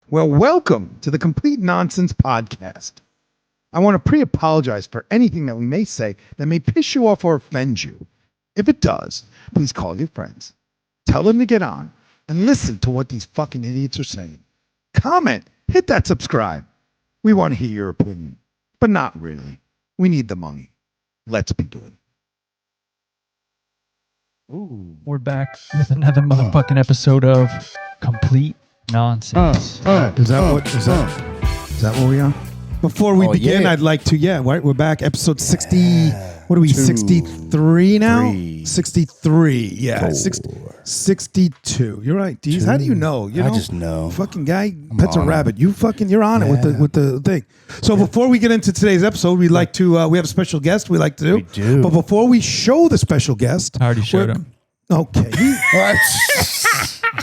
Well, welcome to the Complete Nonsense Podcast. I want to pre-apologize for anything that we may say that may piss you off or offend you. If it does, please call your friends, tell them to get on, and listen to what these fucking idiots are saying. Comment, hit that subscribe. We want to hear your opinion, but not really. We need the money. Let's begin. Ooh. We're back with another motherfucking episode of Complete Nonsense. Is that what we are? Before we begin, I'd like to, we're back, episode 60, what are we, 63 now? 63, 62. You're right, Dees. How do you know? I just know. Fucking guy, pets a rabbit. You're on it with the thing. So before we get into today's episode, we'd like to, we have a special guest we like to do. We do. But before we show the special guest. I already showed him. Okay.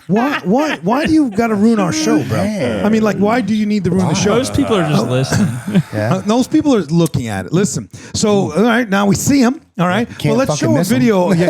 Why do you got to ruin our show, bro? I mean, like, why do you need to ruin the show? Most people are just listening. Those people are looking at it. Listen. So, all right, now we see him. All right. Well, let's show a video. You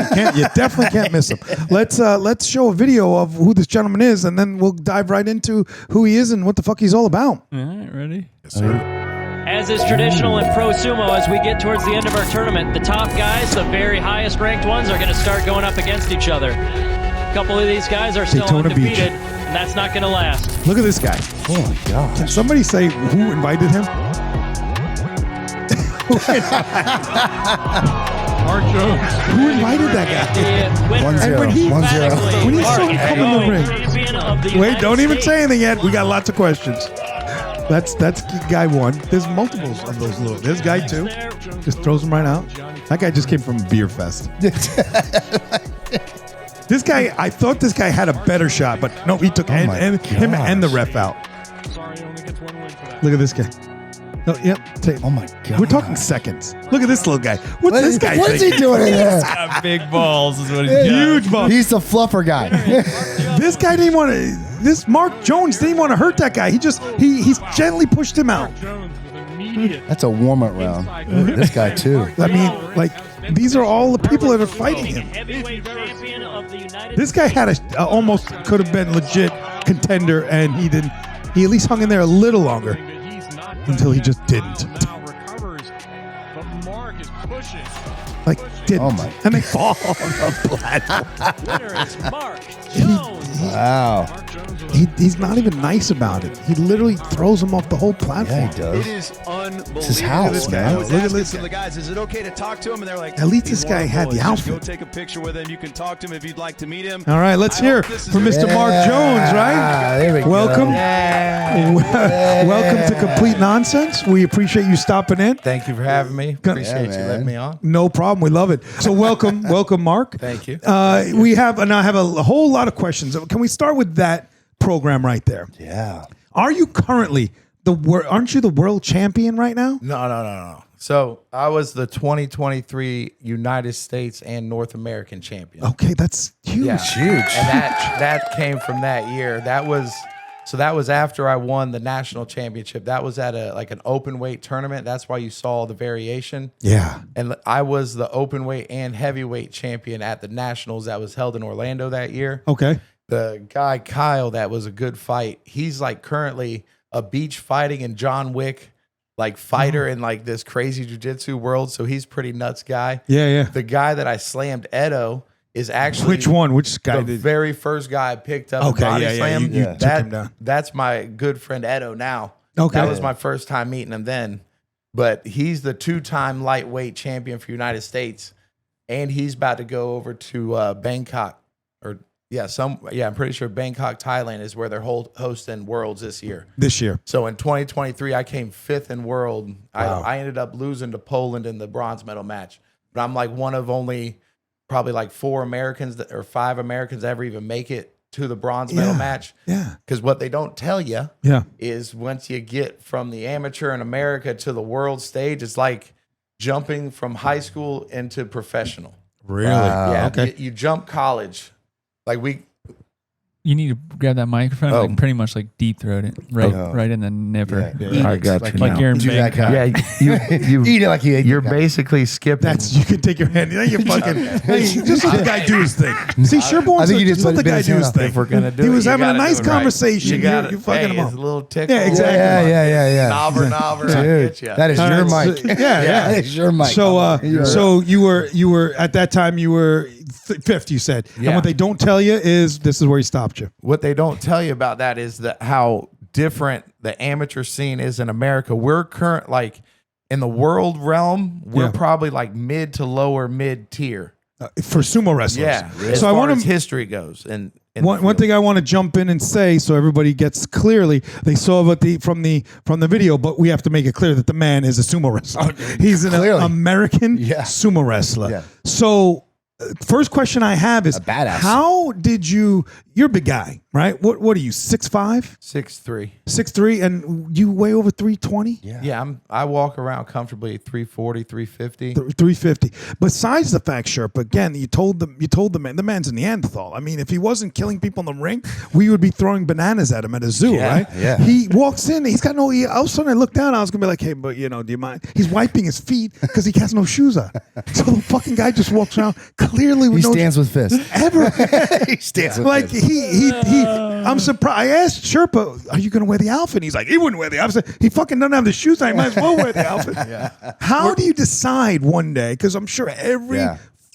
definitely can't miss him. Let's show a video of who this gentleman is, and then we'll dive right into who he is and what the fuck he's all about. All right, ready? Yes, sir. As is traditional in pro sumo, as we get towards the end of our tournament, the top guys, the very highest ranked ones, are going to start going up against each other. A couple of these guys are still undefeated, and that's not going to last. Look at this guy. Oh my God. Can somebody say who invited him? Mark Jones. Who invited that guy? And when he saw him come in the ring. Wait, don't even say anything yet. We got lots of questions. That's guy one. There's multiples of those little. There's guy two. Just throws them right out. That guy just came from a beer fest. This guy, I thought this guy had a better shot, but no, he took him and the ref out. Look at this guy. Oh, yep. Oh my God. We're talking seconds. Look at this little guy. What's this guy What's he doing in there? He's got big balls is what he's got. Huge balls. He's the fluffer guy. This guy didn't want to. This Mark Jones didn't want to hurt that guy. He's gently pushed him out. That's a warm-up round. This guy too. I mean, like, these are all the people that are fighting him. This guy had almost could have been legit contender, and he didn't. He at least hung in there a little longer until he just didn't. Like, didn't. Oh my. And they fall on the platform. Winner is Mark Jones. Wow. He's not even nice about it. He literally throws him off the whole platform. Yeah, he does. It is unbelievable. It's his house, man. I was Look at asking this some of guy. the guys, is it okay to talk to him? And they're like, At least this guy had the Just outfit. Go take a picture with him. You can talk to him if you'd like to meet him. All right, let's hear from Mr. Mark Jones, right? There we go. Welcome. Welcome to Complete Nonsense. We appreciate you stopping in. Thank you for having me. Appreciate you man. letting me on. No problem. We love it. So welcome, Mark. Thank you. We have and I have a whole lot of questions. Can we start with that program right there? Yeah. Are you currently aren't you the world champion right now? No. So I was the 2023 United States and North American champion. Okay, that's huge. Yeah. Huge. And that came from that year. That was after I won the national championship. That was at an open weight tournament. That's why you saw the variation. Yeah. And I was the open weight and heavyweight champion at the nationals that was held in Orlando that year. Okay. The guy Kyle, that was a good fight. He's like currently a beach fighting and John Wick like fighter in like this crazy jiu-jitsu world. So he's pretty nuts guy. Yeah. The guy that I slammed, Edo, is actually Which one? Which guy the did? very first guy I picked up. Okay, in body yeah. slam. You took him down. That's my good friend Edo now. Okay. That was my first time meeting him then. But he's the 2-time lightweight champion for United States. And he's about to go over to Bangkok. I'm pretty sure Bangkok, Thailand is where they're hosting Worlds this year. So in 2023, I came 5th in World. Wow. I ended up losing to Poland in the bronze medal match. But I'm like one of only probably like 4 Americans or 5 Americans that ever even make it to the bronze medal match. Yeah. Because what they don't tell you is once you get from the amateur in America to the world stage, it's like jumping from high school into professional. Really? Wow. Yeah. Okay. You jump college. Like You need to grab that microphone and Oh. like, pretty much like deep throat it right in the nipper. Yeah. I got Like, you. Like now. you're in Do that Bangkok. guy. Yeah, Eat it like you ate you're the guy. basically skipping. You can take your hand. You fucking. Hey, just let the guy do his thing. See, Sherpa wants think to you just let the let guy his do hand his off. thing. If we're gonna do He it, was you having a gotta nice do it right. conversation. You got You're fucking him it's up. a little tickle. Yeah, exactly. Yeah. Knobber. I Dude, get ya. that is All your right, mic. so- yeah. That is your mic. So you were at that time you were fifth. You said, and Yeah. what they don't tell you is this is where he stopped you. What they don't tell you about that is that how different the amateur scene is in America. We're current like in the world realm, we're Yeah. probably like mid to lower mid tier. For sumo wrestlers. Yeah, as So I far want as to. history goes. And One thing I want to jump in and say so everybody gets clearly they saw what from the video, but we have to make it clear that the man is a sumo wrestler. He's an Clearly. American Yeah. sumo wrestler. Yeah. So first question I have is A badass. how did you're a big guy, right? What are you, 6'5", 6'3". 6'3", and you weigh over 320? Yeah, I walk around comfortably 340, 350. 350. Besides the fact, Sherpa, again, you told the man, the man's a Neanderthal. I mean, if he wasn't killing people in the ring, we would be throwing bananas at him at a zoo, right? yeah. He walks in, he's got no. All of a sudden, I look down, I was gonna be like, hey, but do you mind? He's wiping his feet because he has no shoes on. So the fucking guy just walks around clearly with He no stands with fists. ever. He stands with Like fists. he I'm surprised. I asked Sherpa, "Are you going to wear the outfit?" And he's like, "He wouldn't wear the outfit. He fucking doesn't have the shoes on. He might as well wear the outfit." How do you decide one day? Because I'm sure every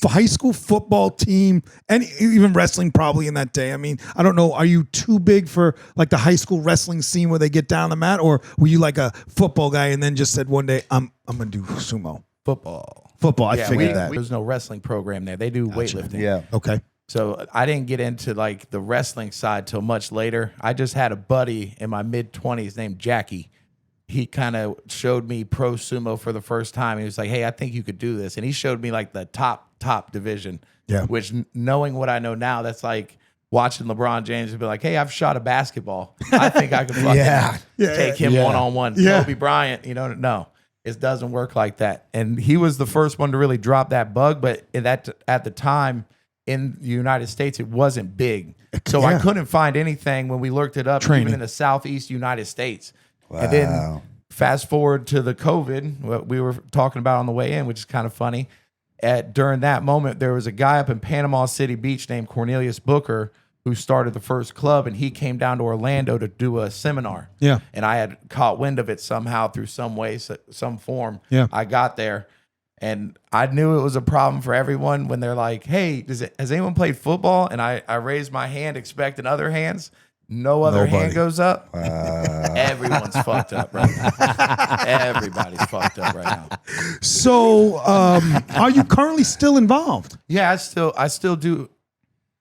high school football team and even wrestling probably in that day. I mean, I don't know. Are you too big for like the high school wrestling scene where they get down the mat, or were you like a football guy and then just said one day, "I'm going to do sumo." Football. I figured that. There's no wrestling program there. They do weightlifting. Yeah. Okay. So I didn't get into like the wrestling side till much later. I just had a buddy in my mid 20s named Jackie. He kind of showed me pro sumo for the first time. He was like, "Hey, I think you could do this." And he showed me like the top division. Yeah. Which knowing what I know now, that's like watching LeBron James and be like, "Hey, I've shot a basketball. I think I could fucking take him one-on-one." Yeah. Kobe Bryant, no. It doesn't work like that. And he was the first one to really drop that bug, but at the time in the United States, it wasn't big. So I couldn't find anything when we looked it up, even in the Southeast United States. Wow. And then fast forward to the COVID, what we were talking about on the way in, which is kind of funny. During that moment, there was a guy up in Panama City Beach named Cornelius Booker who started the first club, and he came down to Orlando to do a seminar. Yeah. And I had caught wind of it somehow through some way, some form. Yeah. I got there, and I knew it was a problem for everyone when they're like, "Hey, has anyone played football?" And I raised my hand expecting other hands. No other hand goes up. Everyone's fucked up right now. Everybody's fucked up right now. So are you currently still involved? Yeah, I still do.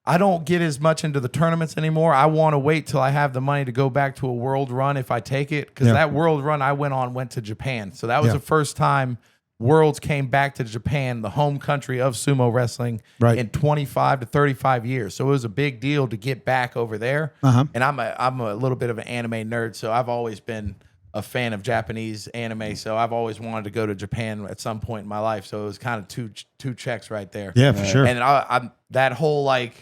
I don't get as much into the tournaments anymore. I want to wait till I have the money to go back to a world run if I take it. Because that world run I went to Japan. So that was the first time Worlds came back to Japan, the home country of sumo wrestling, in 25 to 35 years. So it was a big deal to get back over there. And I'm a little bit of an anime nerd, so I've always been a fan of Japanese anime. So I've always wanted to go to Japan at some point in my life. So it was kind of two checks right there. Yeah, for sure. And I'm that whole like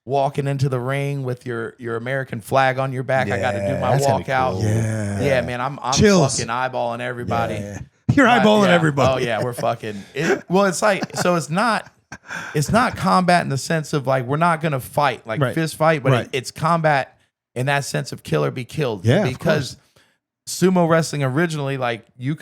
walking into the ring with your American flag on your back. I got to do my walkout. Cool. Yeah, man. I'm Chills. fucking eyeballing everybody. Yeah. You're eyeballing everybody. Oh yeah, we're fucking. It's like so. It's not combat in the sense of like we're not gonna fight like fist fight, but it's combat in that sense of kill or be killed. Yeah, because sumo wrestling originally, like you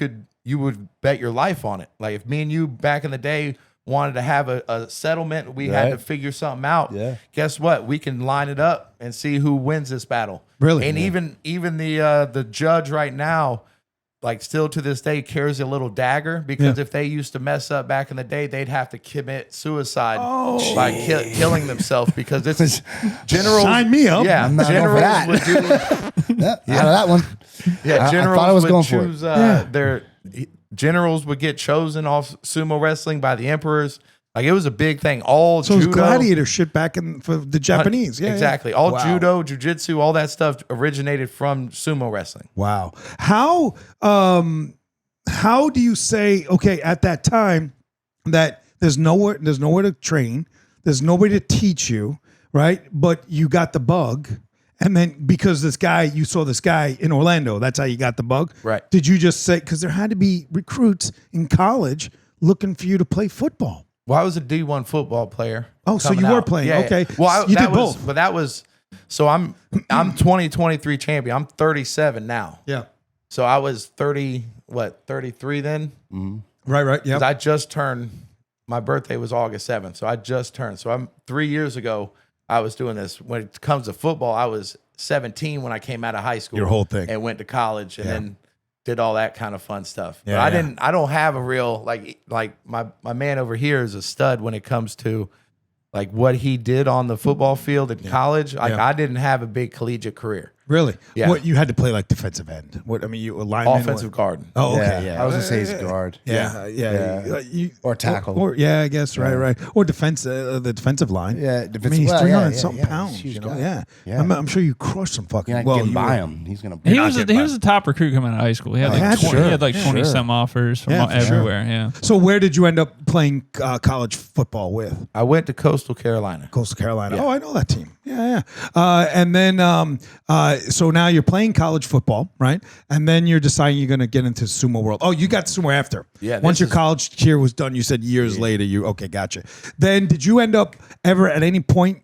would bet your life on it. Like if me and you back in the day wanted to have a settlement, we had to figure something out. Yeah. Guess what? We can line it up and see who wins this battle. Really? And even the judge right now, like still to this day, carries a little dagger because if they used to mess up back in the day, they'd have to commit suicide by killing themselves because it's generals. Sign me up. Yeah, I'm not going for that. would do. Out of that one. Yeah, I generals thought I was would going for it. choose their generals would get chosen off sumo wrestling by the emperors. Like it was a big thing. All So it was judo, gladiator shit back in for the Japanese. Yeah, exactly. All judo, jujitsu, all that stuff originated from sumo wrestling. Wow. How do you say, okay, at that time that there's nowhere to train, there's nobody to teach you, right? But you got the bug. And then because you saw this guy in Orlando, that's how you got the bug. Right. Did you just say, because there had to be recruits in college looking for you to play football? Well, I was a D1 football player. Oh, so coming you were out. playing. Yeah, Okay. yeah. Well, You that did was, both. But that was, so I'm 2023 champion. I'm 37 now. Yeah. So I was 33 then? Right. Because Yeah. I just turned, my birthday was August 7th. So I just turned. So I'm 3 years ago, I was doing this. When it comes to football, I was 17 when I came out of high school. Your whole thing. And went to college and then did all that kind of fun stuff. Yeah, But yeah. I don't have a real, like my man over here is a stud when it comes to like what he did on the football field in college. Like Yeah. I didn't have a big collegiate career. Really? Yeah. What, you had to play like defensive end. What, I mean, you a lineman? Offensive guard. Oh, okay. Yeah, I was gonna say he's guard. Yeah. Or tackle. Or, I guess. Right. Or defense, the defensive line. Yeah, I mean, he's 300 something yeah, pounds. huge You know? guy. Yeah. Yeah. I'm sure you crushed some fucking. You're not getting you by were- him. He's gonna. He was a top recruit coming out of high school. He had like Yeah, 20, sure. he had like Yeah, 20 sure. some offers from Yeah, for sure. everywhere. Yeah. So where did you end up playing college football with? I went to Coastal Carolina. Coastal Carolina. Yeah. Oh, I know that team. Yeah. And then, so now you're playing college football, right? And then you're deciding you're going to get into sumo world. Oh, you got sumo after. Yeah, Once this your is- college year was done, you said years later. Okay, gotcha. Then did you end up ever at any point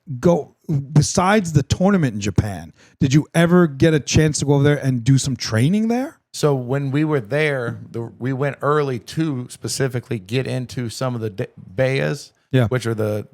besides the tournament in Japan? Did you ever get a chance to go over there and do some training there? So when we were there, we went early to specifically get into some of the bayas, which are the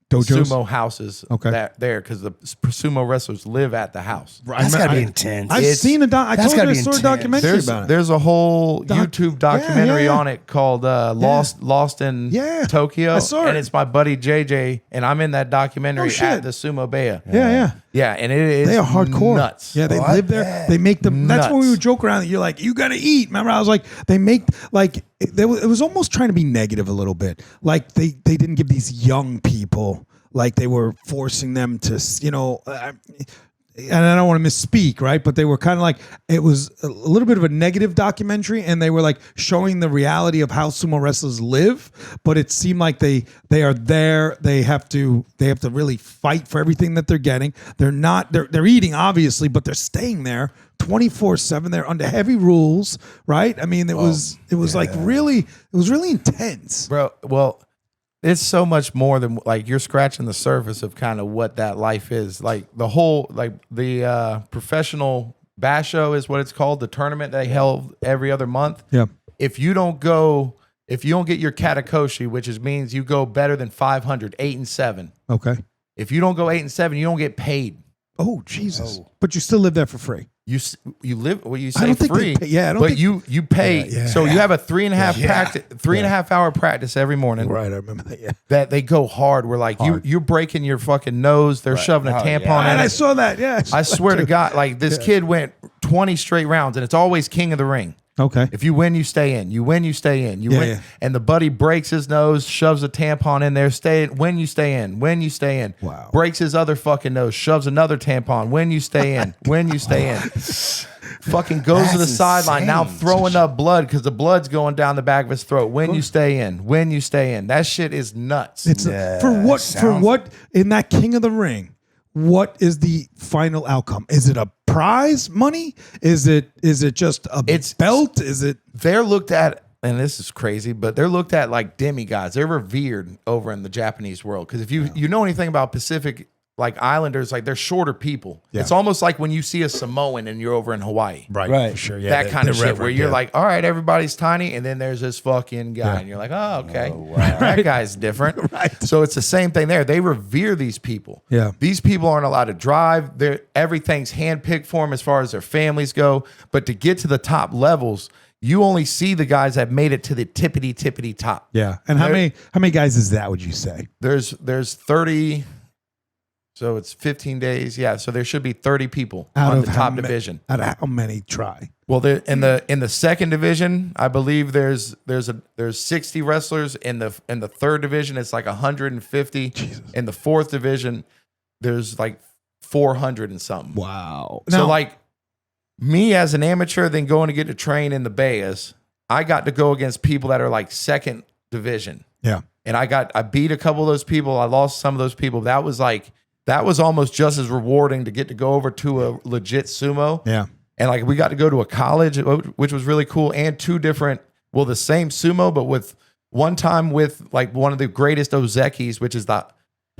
Dojos? sumo houses that there because the sumo wrestlers live at the house. That's gotta be intense. I've seen I that's told you gotta I be saw a intense. documentary about it. There's a whole YouTube documentary yeah. on it called Lost in Tokyo. I saw it. And it's my buddy JJ, and I'm in that documentary shit. at the Sumo Baya. Yeah. Yeah, and it is They are hardcore. nuts. Yeah, they Oh, I live there. bet. They make them. That's when we Nuts. would joke around. You're like, you gotta eat. Remember, I was like, they make like it was almost trying to be negative a little bit. Like they didn't give these young people, like they were forcing them to, and I don't want to misspeak, right? But they were kind of like, it was a little bit of a negative documentary, and they were like showing the reality of how sumo wrestlers live. But it seemed like they are there. They have to really fight for everything that they're getting. They're eating obviously, but they're staying there 24/7. They're under heavy rules, right? I mean, it was really intense. Bro, well, it's so much more than like you're scratching the surface of kind of what that life is. Like the whole, like the professional basho is what it's called, the tournament they held every other month. Yeah. If you don't get your katakoshi, which means you go better than 500, 8 and 7. Okay. If you don't go 8 and 7, you don't get paid. Oh Jesus! But you still live there for free. You live, well, you I say don't think free, they pay- yeah, I don't but think- you pay. Yeah. So you have a 3.5 hour practice every morning. Right, I remember that. Yeah. That they go hard. We're like you're breaking your fucking nose. They're shoving a tampon in And I it. saw that. Yeah. I swear to God, like this kid went 20 straight rounds, and it's always king of the ring. Okay. If you win, you stay in. You win, you stay in. You Yeah, win, yeah. and the buddy breaks his nose, shoves a tampon in there. Stay in. When you stay in. When you stay in. Wow. Breaks his other fucking nose, shoves another tampon. When you stay in. When you stay in. Fucking goes to the That's sideline now, insane. throwing up blood because the blood's going down the back of his throat. When you stay in. When you stay in. That shit is nuts. It's for what in that King of the Ring? What is the final outcome? Is it a prize money? Is it just a belt? Is it? They're looked at, and this is crazy, but they're looked at like demigods. They're revered over in the Japanese world because if you know anything about Pacific like Islanders, like they're shorter people. Yeah. It's almost like when you see a Samoan and you're over in Hawaii. Right. For sure. Yeah. That kind of they're shit where reverent, you're yeah. like, all right, everybody's tiny, and then there's this fucking guy, and you're like, oh, okay, that guy's different. Right. So it's the same thing there. They revere these people. Yeah. These people aren't allowed to drive. Everything's handpicked for them as far as their families go. But to get to the top levels, you only see the guys that made it to the tippity top. Yeah. And how many guys is that? Would you say? There's 30. So it's 15 days. Yeah. So there should be 30 people Out on of the how top ma- division. Out of how many try? Well, in the second division, I believe there's 60 wrestlers. In the third division, it's like 150. Jesus. In the fourth division, there's like 400 and something. Wow. So Now- like me as an amateur, then going to get to train in the Bayas, I got to go against people that are like second division. Yeah. And I beat a couple of those people. I lost some of those people. That that was almost just as rewarding to get to go over to a legit sumo. Yeah. And like we got to go to a college, which was really cool, and two different, well, the same sumo, but with one time with like one of the greatest ozekis, which is the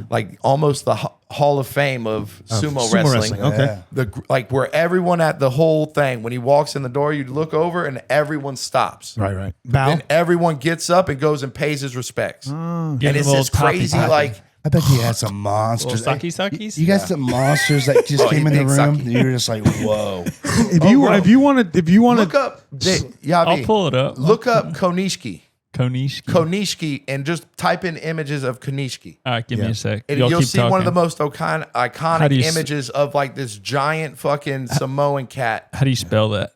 like almost the Hall of Fame of sumo wrestling. Okay. Yeah. The like where everyone at the whole thing, when he walks in the door, you look over and everyone stops. Right. Bow. Then everyone gets up and goes and pays his respects. And Give it's him a this little crazy toppy. like. I bet you had some monsters. Sucky-suckies? You got some monsters that just came in the big room. sucky. You were just like, whoa. If you want to Look up, I'll Yavi, pull it up. look up Konishiki. Konishiki. And just type in images of Konishiki. All right, give me a sec. And Y'all you'll keep see one of the talking. most How do iconic you images of like this giant fucking Samoan cat. How do you spell that?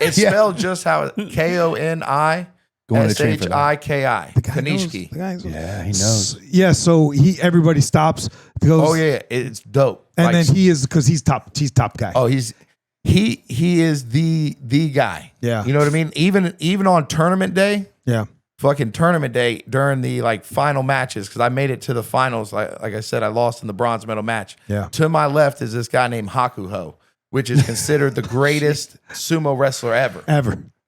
It's spelled just how Konishiki. Going to train for that. Konishiki. Yeah, he knows. Yeah, so everybody stops. Goes, Oh yeah, it's dope. and Like, then he is because he's top guy. oh, he is the guy. Yeah. You know what I mean? Even on tournament day, Yeah. fucking tournament day during the like final matches, because I made it to the finals. Like I said, I lost in the bronze medal match. Yeah. To my left is this guy named Hakuho, which is considered the greatest sumo wrestler ever.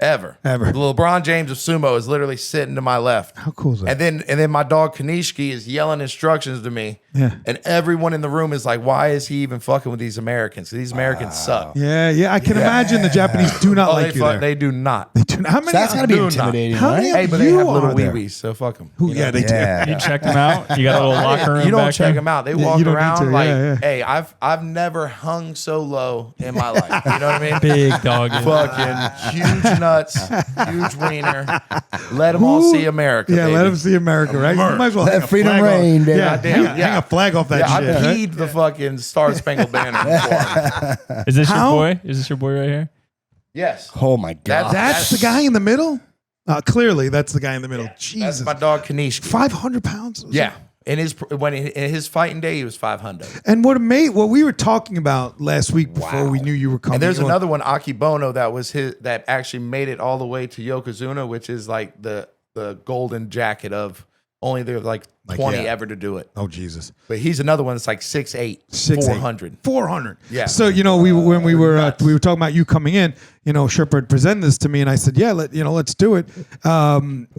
Ever. The LeBron James of sumo is literally sitting to my left. How cool is that? And then my dog Kanishki is yelling instructions to me. Yeah. And everyone in the room is like, why is he even fucking with these Americans? These Americans suck. Yeah. I can imagine the Japanese do not like you there. They do not. How many? So that's got to be do not. intimidating, How right? many Hey, but they You have are little there. wee-wees, so fuck them. Yeah, they do. Yeah. You checked them out? You got a little locker room You don't back check there? them out. They Yeah, walk you don't need around to. like, Yeah. hey, I've never hung so low in my life. You know what I mean? Big dog. Fucking huge nuts, huge wiener. Let them all see America. Yeah, baby. let them see America, right? You might as well hang Let a freedom flag reign, off. baby. Yeah, Goddamn, hang a flag off that Yeah, I shit. right? peed the fucking Star Spangled Banner before. Is this How? your boy? Is this your boy right here? Yes. Oh my God. That's the guy in the middle? Clearly, that's the guy in the middle. That's Jesus. my dog Kanishki. 500 pounds? Yeah. In his fighting day, he was 500. And what we were talking about last week before we knew you were coming. And there's on. another one, Akibono, that actually made it all the way to Yokozuna, which is like the golden jacket of only there like 20 yeah. ever to do it. Oh, Jesus. But he's another one that's like 6'8", 400. 400. Yeah. So when we were talking about you coming in, Sherpa had presented this to me, and I said, yeah, let's do it.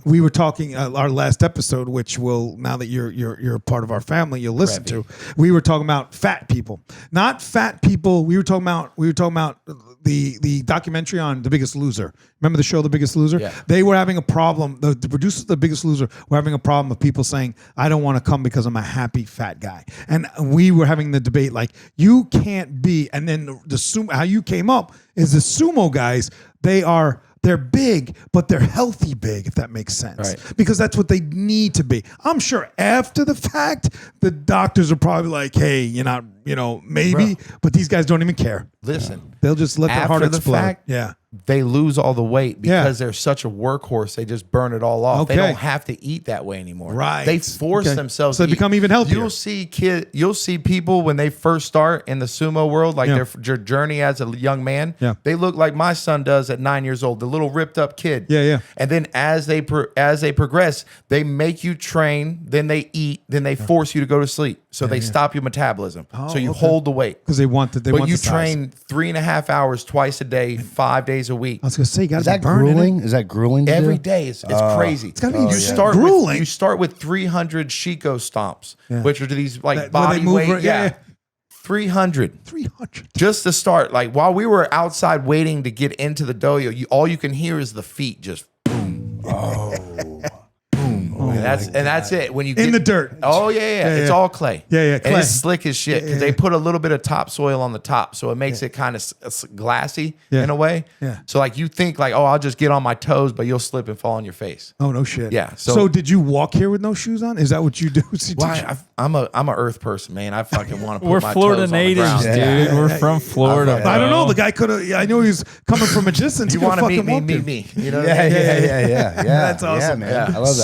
We were talking our last episode, which will, now that you're a part of our family, you'll listen to. We were talking about fat people, not fat people. We were talking about the documentary on The Biggest Loser. Remember the show The Biggest Loser? Yeah. They were having a problem. The producers of The Biggest Loser were having a problem of people saying, I don't want to come because I'm a happy fat guy. And we were having the debate like, you can't be. And then the sumo, how you came up is the sumo guys, they're big, but they're healthy big, if that makes sense. Right. Because that's what they need to be. I'm sure after the fact, the doctors are probably like, hey, you're not, maybe, but these guys don't even care. Listen, They'll just let their heart after the explode. fact, Yeah. they lose all the weight Yeah. because they're such a workhorse. They just burn it all off. Okay. They don't have to eat that way anymore. Right. They force Okay. themselves. So they to eat. become even healthier. You'll see people when they first start in the sumo world, like Yeah. their journey as a young man. Yeah. They look like my son does at 9 years old, the little ripped up kid. Yeah. And then as they progress, they make you train, then they eat, then they force you to go to sleep. So they stop your metabolism. So you okay. hold the weight. Because they want But want you the size. train 3.5 hours twice a day, 5 days a week. I was going to say, you got Is to be that burning grueling? it. Is that grueling to Every do? day, it's crazy. It's gotta be grueling. grueling. You start with 300 Shiko stomps, Yeah. which are these like That- where they body move weight. right- yeah. 300 300. just to start. Like while we were outside waiting to get into the dohyo, all you can hear is the feet just boom. And that's it. When you In get, the dirt. Oh yeah. It's all clay. Yeah, clay. And it's slick as shit because they put a little bit of topsoil on the top, so it makes it kind of glassy in a way. Yeah. So like you think like, oh, I'll just get on my toes, but you'll slip and fall on your face. Oh, no shit. Yeah, So, so- did you walk here with no shoes on? Is that what you do? Why? I'm a Earth person, man. I fucking want to put We're my Florida toes on the natives, ground. dude. We're from Florida. I don't know. bro. The guy could have. I know he was coming from a distance. You He want could've to meet fucking me? walked Meet in. me. You know what Yeah, I mean? yeah. That's awesome. Yeah, man. I love that.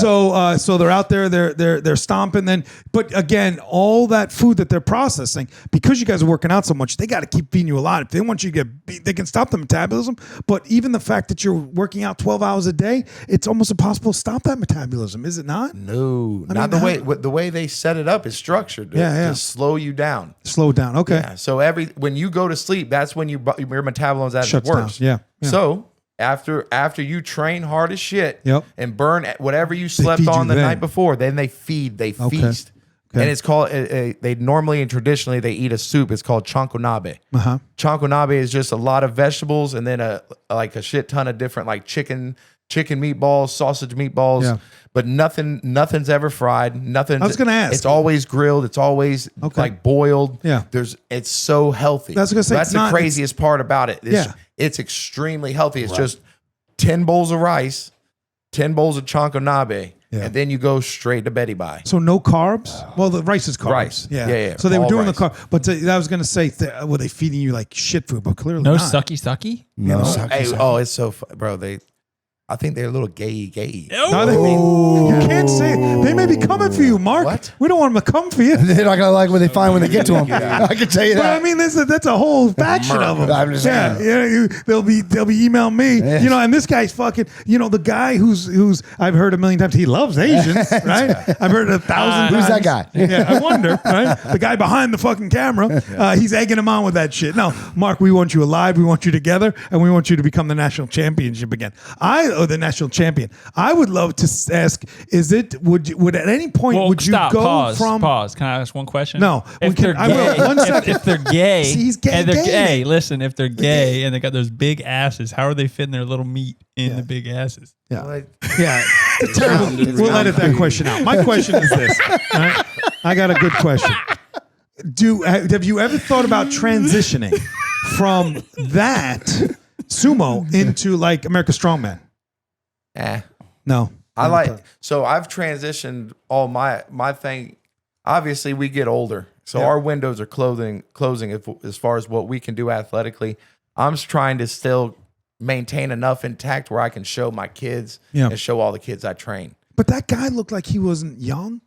So So they're out there, they're stomping. But again, all that food that they're processing, because you guys are working out so much, they got to keep feeding you a lot. If they want you to get beat, they can stop the metabolism. But even the fact that you're working out 12 hours a day, it's almost impossible to stop that metabolism, is it not? No, not the way they set it up is structured to slow you down. Slow down. Okay. Yeah. So when you go to sleep, that's when your metabolism's at its worst. Down. Yeah. So after you train hard as shit and burn whatever you slept feed on you the night before, then they feast. And it's called, they normally and traditionally, they eat a soup. It's called chankonabe. Chankonabe is just a lot of vegetables and then a shit ton of different like chicken meatballs, sausage meatballs, but nothing's ever fried. I was gonna ask. It's always grilled. It's always like boiled. Yeah. It's so healthy. That's gonna say, that's the craziest part about it. It's extremely healthy. It's just 10 bowls of rice, 10 bowls of chankonabe. Yeah. And then you go straight to Betty Bye. So no carbs? Well, the rice is carbs. Rice. Yeah. So they were doing the carb. But I was going to say, were they feeding you like shit food? But clearly no not. sucky? No. It's so bro. I think they're a little gay. You can't say it. They may be coming for you, Mark. What? We don't want them to come for you. They're not gonna like what they find when they get to them. I can tell you that. But I mean, that's a whole faction of them. I'm just saying. They'll be emailing me. Yes. And this guy's fucking. The guy who's I've heard a million times. He loves Asians, right? I've heard it 1,000 times. Who's that guy? Yeah, I wonder, right? The guy behind the fucking camera. He's egging him on with that shit. No, Mark, we want you alive. We want you together, and we want you to become the national championship again. The national champion. I would love to ask: would at any point would you go Pause. Can I ask one question? No. If they're gay, one second. if they're gay, See, he's gay, and they're gay. gay, listen, if they're gay and they got those big asses, how are they fitting their little meat in the big asses? Yeah. Yeah. It's terrible. We'll edit that question out. My question is this. Right? I got a good question. Have you ever thought about transitioning from that sumo into like America's Strongman? No. So I've transitioned all my thing. Obviously, we get older. So our windows are closing as far as what we can do athletically. I'm trying to still maintain enough intact where I can show my kids and show all the kids I train. But that guy looked like he wasn't young.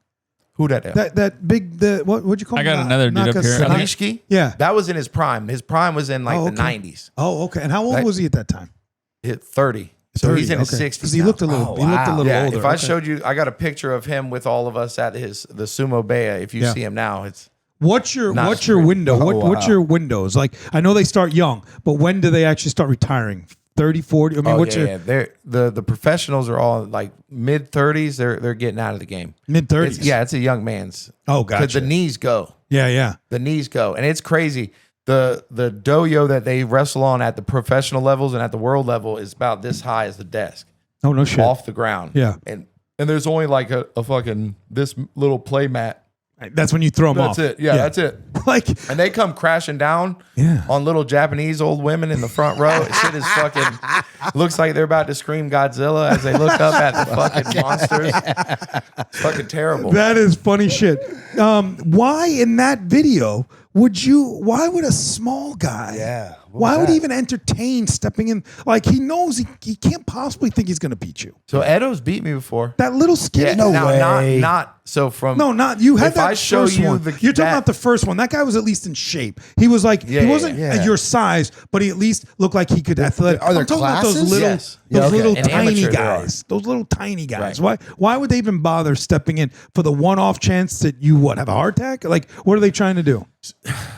Who that? That big what'd you call him? I got another dude up here. Sanishki? Yeah. That was in his prime. His prime was in the 90s. Oh, okay. And how old was he at that time? Hit 30. So 30, he's in his 60s. Because he looked a little older. If I showed you, I got a picture of him with all of us at the Sumo Bea. If you see him now, it's what's your window? What's your windows? Like, I know they start young, but when do they actually start retiring? 30, 40? I mean, the professionals are all like mid 30s. They're getting out of the game. Mid 30s. It's a young man's. Oh, gotcha. Because the knees go. Yeah. The knees go, and it's crazy. The dohyo that they wrestle on at the professional levels and at the world level is about this high as the desk. Oh, no shit. Off the ground. Yeah. And there's only like a fucking this little play mat. That's when you throw them off. That's it. Yeah, that's it. And they come crashing down on little Japanese old women in the front row. Shit is fucking looks like they're about to scream Godzilla as they look up at the fucking monsters. It's fucking terrible. That is funny shit. Why in that video why would a small guy why would he even entertain stepping in? Like, he knows he can't possibly think he's going to beat you. So Edo's beat me before. That little skinny. No way. Not so from. No, not you had if that I show first you one. the, You're talking about the first one. That guy was at least in shape. He was like he wasn't your size, but he at least looked like he could athletic. Are there I'm talking about those classes? little, Yes. those little And tiny amateur guys. Those little tiny guys. Right. Why would they even bother stepping in for the one-off chance that you have a heart attack? Like, what are they trying to do?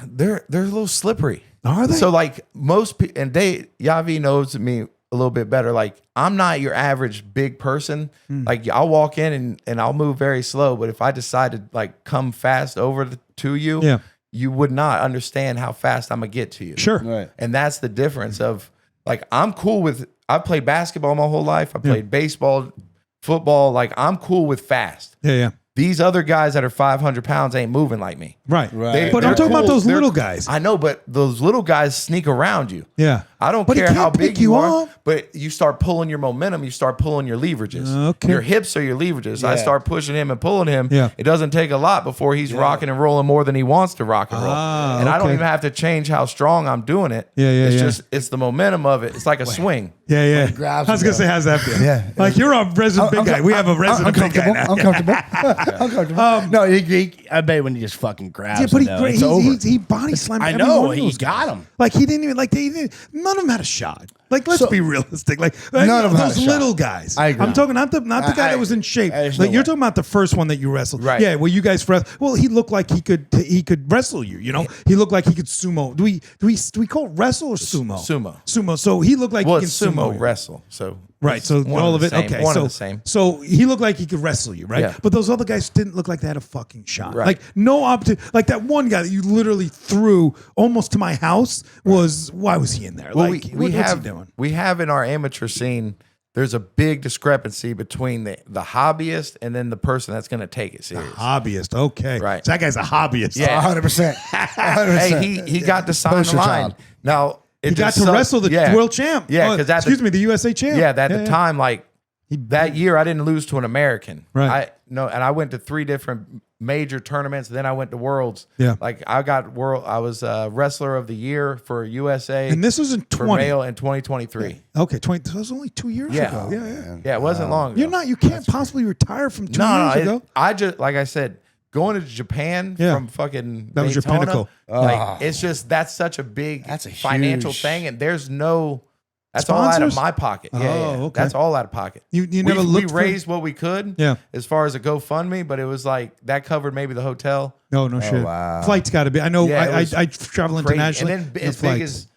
They're a little slippery. Are they? So like most people, and Yavi knows me a little bit better. Like, I'm not your average big person. Like, I'll walk in and I'll move very slow. But if I decide to like come fast over to you, you would not understand how fast I'm gonna get to you. Sure. Right. And that's the difference of like, I'm cool with, I played basketball my whole life. I played baseball, football. Like, I'm cool with fast. Yeah. These other guys that are 500 pounds ain't moving like me. Right. Right. But I'm They're talking about cool. those They're- little guys. I know, but those little guys sneak around you. Yeah. I don't But he care can't how pick big you you are, up. but you start pulling your momentum, you start pulling your leverages. Okay. Your hips are your leverages. I Yeah. start pushing him and pulling him. Yeah. It doesn't take a lot before he's rocking and rolling more than he wants to rock and roll. And I don't okay. even have to change how strong I'm doing it. Yeah, yeah, It's yeah. just it's the momentum of it. It's like a swing. Yeah, yeah. grabs I was him, gonna say, how's that feel? Yeah. Like you're a resident big guy. We have a resident big guy now. Uncomfortable. No, I bet when he just fucking grabs Yeah, but him, though, it's over. he body slammed. I every know, one of he those got guys. him. Like he didn't even none of them had a shot. Like let's So- be realistic. Like None of them had those a shot. little guys. I agree. I'm talking not the guy that was in shape. there's Like no you're way. talking about the first one that you wrestled. Right. Yeah. Well, you guys wrestled. Well, he looked like he could wrestle you. You know, he looked like he could sumo. Do we call it wrestle or sumo? Sumo. Sumo. So he looked like Well, he can it's sumo you. wrestle. So Right, it's so one all of of the it, same. okay. One so, of the same. So he looked like he could wrestle you, right? Yeah. But those other guys didn't look like they had a fucking shot. Right. Like no opportunity. Like that one guy that you literally threw almost to my house was why was he in there? Well, like we what's have he doing? we have in our amateur scene. There's a big discrepancy between the hobbyist and then the person that's going to take it serious. Hobbyist, okay. Right. So that guy's a hobbyist. Yeah. 100%. 100%. Hey, he got to sign the Poster line. child. Now He got to wrestle the world champ. Yeah, Oh, because excuse me, the USA champ. Yeah, at the time, like that year, I didn't lose to an American. Right. And I went to 3 different major tournaments. Then I went to Worlds. Yeah. Like I was wrestler of the year for USA. And this was in for 20. male in 2023. Okay, 20. That was only 2 years Yeah. ago. Yeah. Yeah, it wasn't long ago. You're not. You can't possibly retire from 2 No, years ago. I just like I said, going to Japan Yeah. from fucking That was your Daytona, pinnacle. Like it's just that's such a big That's a financial huge- thing, and there's no. That's all out of Sponsors? my pocket. Oh, Yeah, okay. That's all out of pocket. You never we looked for- raised what we could. Yeah. As far as a GoFundMe, but it was like that covered maybe the hotel. No shit. wow. Flight's got to be. I know. Yeah, it was I travel Crazy. internationally. And then the as big flights. as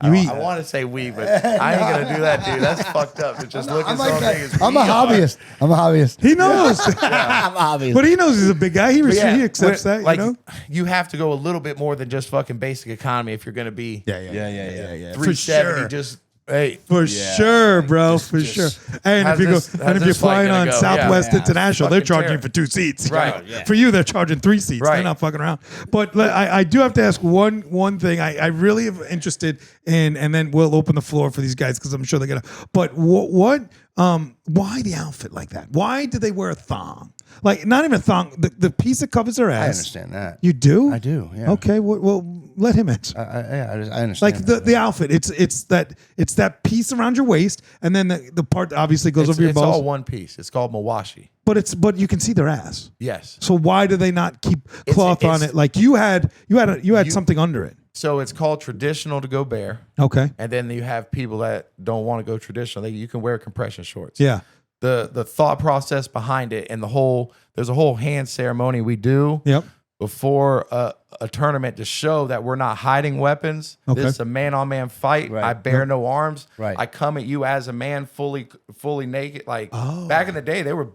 You eat. I want to say we, but I ain't gonna do that, dude. That's fucked up. To just look at I'm like something that. as I'm a we are. hobbyist. I'm a hobbyist. He knows, I'm a hobbyist. but he knows he's a big guy. He But yeah, he accepts that. like, You know. you have to go a little bit more than just fucking basic economy if you're gonna be Yeah. 370. sure. Just hey, For sure, bro. For sure. And how's if you this- go, how's and if you're this flight flying gonna on go? Southwest Yeah. International, they're Fucking charging you terrible. for 2 seats. Right. For you, they're charging 3 seats. They're Right. not fucking around. But I do have to ask one thing. I really am interested in, and then we'll open the floor for these guys because I'm sure they're gonna. But why the outfit like that? Why do they wear a thong? Like not even a thong. The piece that covers their ass. I understand that. You do? I do. Yeah. Okay. Well, let him answer. I understand. Like the outfit, it's that piece around your waist, and then the part that obviously goes over your it's all balls. one piece. It's called Mawashi. But you can see their ass. Yes. So why do they not keep cloth on it's- it? Like you had something under it. So it's called traditional to go bare, Okay. and then you have people that don't want to go traditional. You can wear compression shorts. Yeah. The thought process behind it and there's a whole hand ceremony we do Yep. before a tournament to show that we're not hiding weapons. Okay. This is a man-on-man fight. Right. I bear no arms. Right. I come at you as a man, fully naked. Like back in the day, they were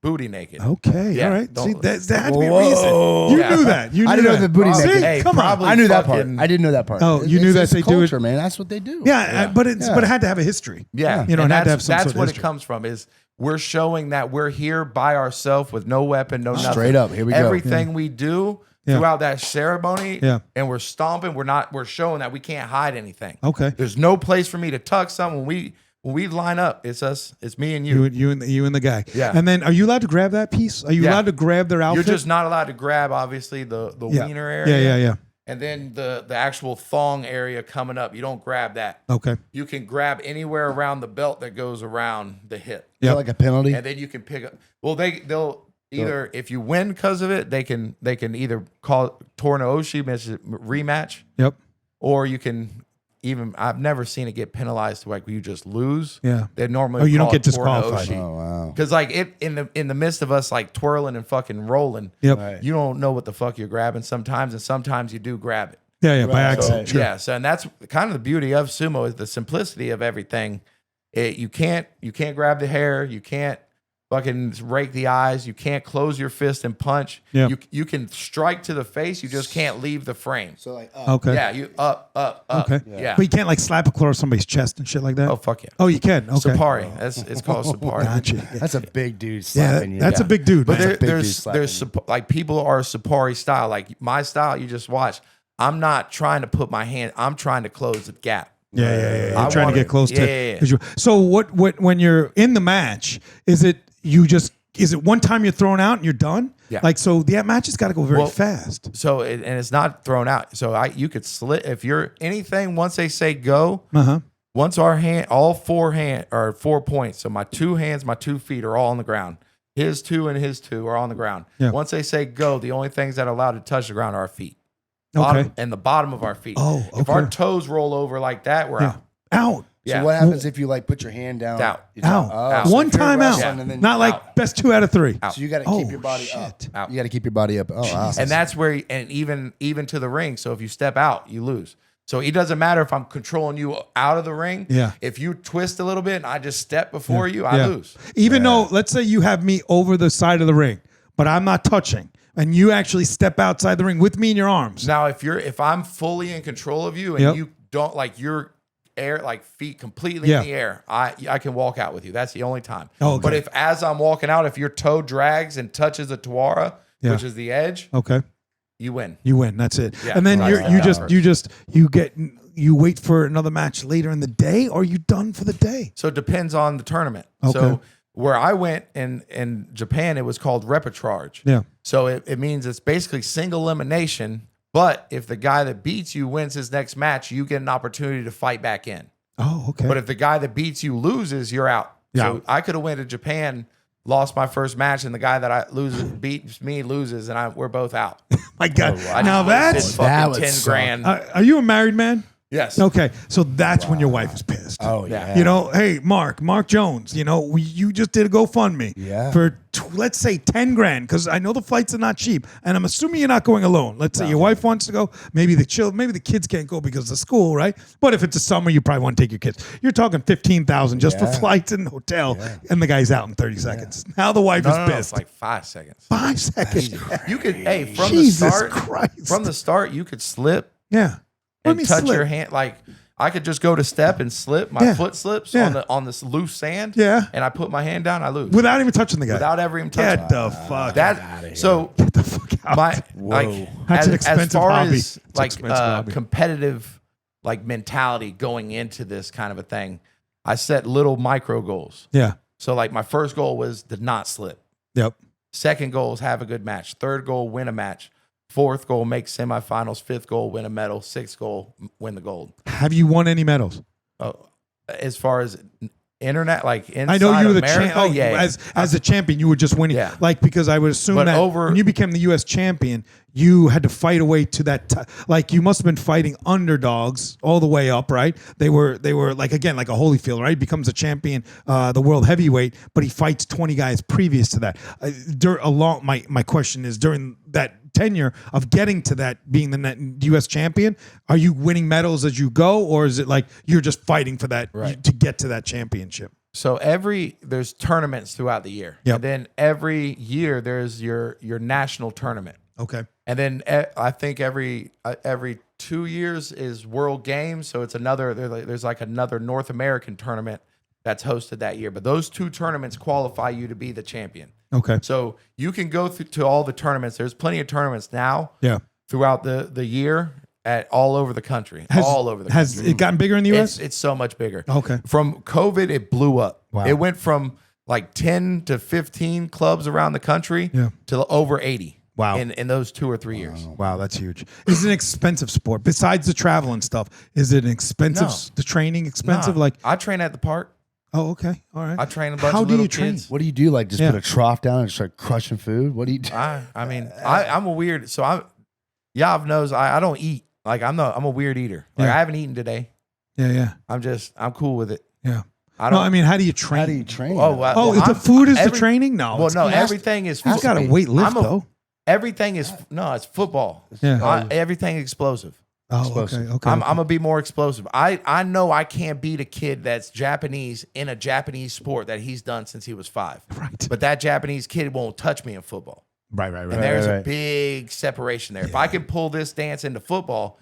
booty naked. Okay. Yeah, All right. don't- See, there had to be a Whoa. reason. You Yeah. knew that. You knew I didn't know that. the booty See? naked. Hey, Come on. probably I knew that part. fucking- I didn't know that part. Oh, you knew that it's they do it- culture, man. That's what they do. Yeah, but it had to have a history. Yeah, You know, and it had to that's have some that's sort of what history. it comes from. Is we're showing that we're here by ourselves with no weapon, no nothing. Straight up, here we go. Everything we do Yeah. throughout that ceremony, Yeah. and we're stomping. We're showing that we can't hide anything. Okay. There's no place for me to tuck something. When we line up, it's us. It's me and you. You and the guy. Yeah. And then, are you allowed to grab that piece? Are you Yeah. allowed to grab their outfit? You're just not allowed to grab, obviously, the Yeah. wiener area. Yeah. And then the actual thong area coming up, you don't grab that. Okay. You can grab anywhere around the belt that goes around the hip. Yeah, like a penalty. And then you can pick up. Well, they'll either, if you win because of it, they can either call Torno Oshi rematch, Yep. or you can even. I've never seen it get penalized to like where you just lose. Yeah. They normally. Oh, you don't call get it Torno disqualified. Oshi. Oh wow. Because like it in the midst of us like twirling and fucking rolling, Yep. Right. you don't know what the fuck you're grabbing sometimes, and sometimes you do grab it. Yeah. By Right. accident. Sure. Yeah, so and that's kind of the beauty of sumo is the simplicity of everything. You can't grab the hair, you can't fucking rake the eyes. You can't close your fist and punch. Yeah. You can strike to the face. You just can't leave the frame. So like, Okay. Yeah, you up. Okay. Yeah. But you can't like slap a claw on somebody's chest and shit like that. Oh fuck yeah. Oh, you can. Okay. Sapari. It's called Sapari. Gotcha. that's a big dude Yeah, slapping you. that's a big dude. But man. there's like people are Sapari style. Like my style, you just watch. I'm not trying to put my hand. I'm trying to close the gap. Yeah. You're I trying to want get it. close to. Yeah. 'cause so what? When you're in the match, is it one time you're thrown out and you're done? Yeah. Like so, the match has got to go very Well, fast. So and it's not thrown out. So you could slit if you're anything once they say go. Once all 4 points. So my 2 hands, my 2 feet are all on the ground. His 2 and his 2 are on the ground. Yeah. Once they say go, the only things that are allowed to touch the ground are our feet. Okay. And the bottom of our feet. Oh, If our okay. toes roll over like that, we're out. Out. So Yeah. what happens if you like put your hand down? Out. It's Out. Oh, so One if you're time out. wrestling and then Not like out. best 2 out of 3. Out. So you got to Oh, keep your body up. shit. Out. You got to keep your body up. Oh, wow. And that's where, and even to the ring. So if you step out, you lose. So it doesn't matter if I'm controlling you out of the ring. Yeah. If you twist a little bit and I just step before you, I lose. Even though, let's say you have me over the side of the ring, but I'm not touching, and you actually step outside the ring with me in your arms. Now, if I'm fully in control of you and Yep. you don't like your air, like feet completely in the air, I can walk out with you. That's the only time. Oh, okay. But if as I'm walking out, if your toe drags and touches the Tawara, Yeah. which is the edge, Okay. you win. You win. That's it. Yeah, and then so I step out you wait for another match later in the day, or are you done for the day? So it depends on the tournament. Okay. So where I went in Japan, it was called repercharge. Yeah. So it means it's basically single elimination. But if the guy that beats you wins his next match, you get an opportunity to fight back in. Oh, okay. But if the guy that beats you loses, you're out. Yeah. So I could have went to Japan, lost my first match, and the guy that beats me loses, and we're both out. My God. I Now just that's did fucking that would 10 suck. grand. are you a married man? Yes. Okay. So that's when your wife is pissed. Oh, yeah. You know, hey, Mark Jones, you know, you just did a GoFundMe Yeah. for, let's say 10 grand, because I know the flights are not cheap. And I'm assuming you're not going alone. Let's say your wife wants to go. Maybe the kids can't go because of school, right? But if it's a summer, you probably want to take your kids. You're talking $15,000 just for flights and hotel, and the guy's out in 30 seconds. Now the wife is No, pissed. it's like 5 seconds. 5 seconds. You could, Jesus Christ. from the start, you could slip Yeah. Let and me touch slip. your hand. Like I could just go to step and slip. My Yeah. foot slips Yeah. on this loose sand. Yeah. And I put my hand down, I lose. Without even touching the guy. Without ever even touching. Get the fuck That so Get the fuck out. my like That's an as expensive far hobby. as It's like expensive hobby. competitive like mentality going into this kind of a thing, I set little micro goals. Yeah. So like my first goal was to not slip. Yep. Second goal is have a good match. Third goal, win a match. Fourth goal, make semifinals. Fifth goal, win a medal. Sixth goal, win the gold. Have you won any medals? Oh, as far as internet, like inside I know you were the America, champion. yeah. As a champion, you were just winning. Yeah. Like because I would assume But that over- when you became the U.S. champion, you had to fight away to that. Like you must have been fighting underdogs all the way up, right? They were like again like a Holyfield, right? He becomes a champion, the world heavyweight, but he fights 20 guys previous to that. My question is during that tenure of getting to that being the U.S. champion, are you winning medals as you go, or is it like you're just fighting for that to get to that championship? So there's tournaments throughout the year. Yep. And then every year there's your national tournament. Okay. And then I think every 2 years is World Games. So it's there's like another North American tournament that's hosted that year. But those 2 tournaments qualify you to be the champion. Okay. So you can go to all the tournaments. There's plenty of tournaments now Yeah. throughout the year at all over the country. Has it gotten bigger in the U.S.? It's so much bigger. Okay. From COVID, it blew up. Wow. It went from like 10 to 15 clubs around the country to over 80. Wow. In those 2 or 3 years. Wow, that's huge. Is it an expensive sport? Besides the travel and stuff, is it an expensive? No. The training expensive? Nah, Like, I train at the park. oh, okay, all right. I train a bunch How of do little you train? kids. What do you do? Like just Yeah. put a trough down and start crushing food? What do you do? I'm a weird. So Yav knows I don't eat. Like I'm a weird eater. Like Yeah. I haven't eaten today. Yeah. I'm cool with it. Yeah. I No, don't. I mean, how do you train? How do you train? Oh, well, Oh, well, the food is the every- training? No. Well, it's no, not. everything is. He's got a weight lift though. Everything is it's football. Yeah. Everything explosive. Oh, okay. I'm gonna be more explosive. I know I can't beat a kid that's Japanese in a Japanese sport that he's done since he was 5. Right. But that Japanese kid won't touch me in football. Right. And there's a big separation there. If I can pull this dance into football,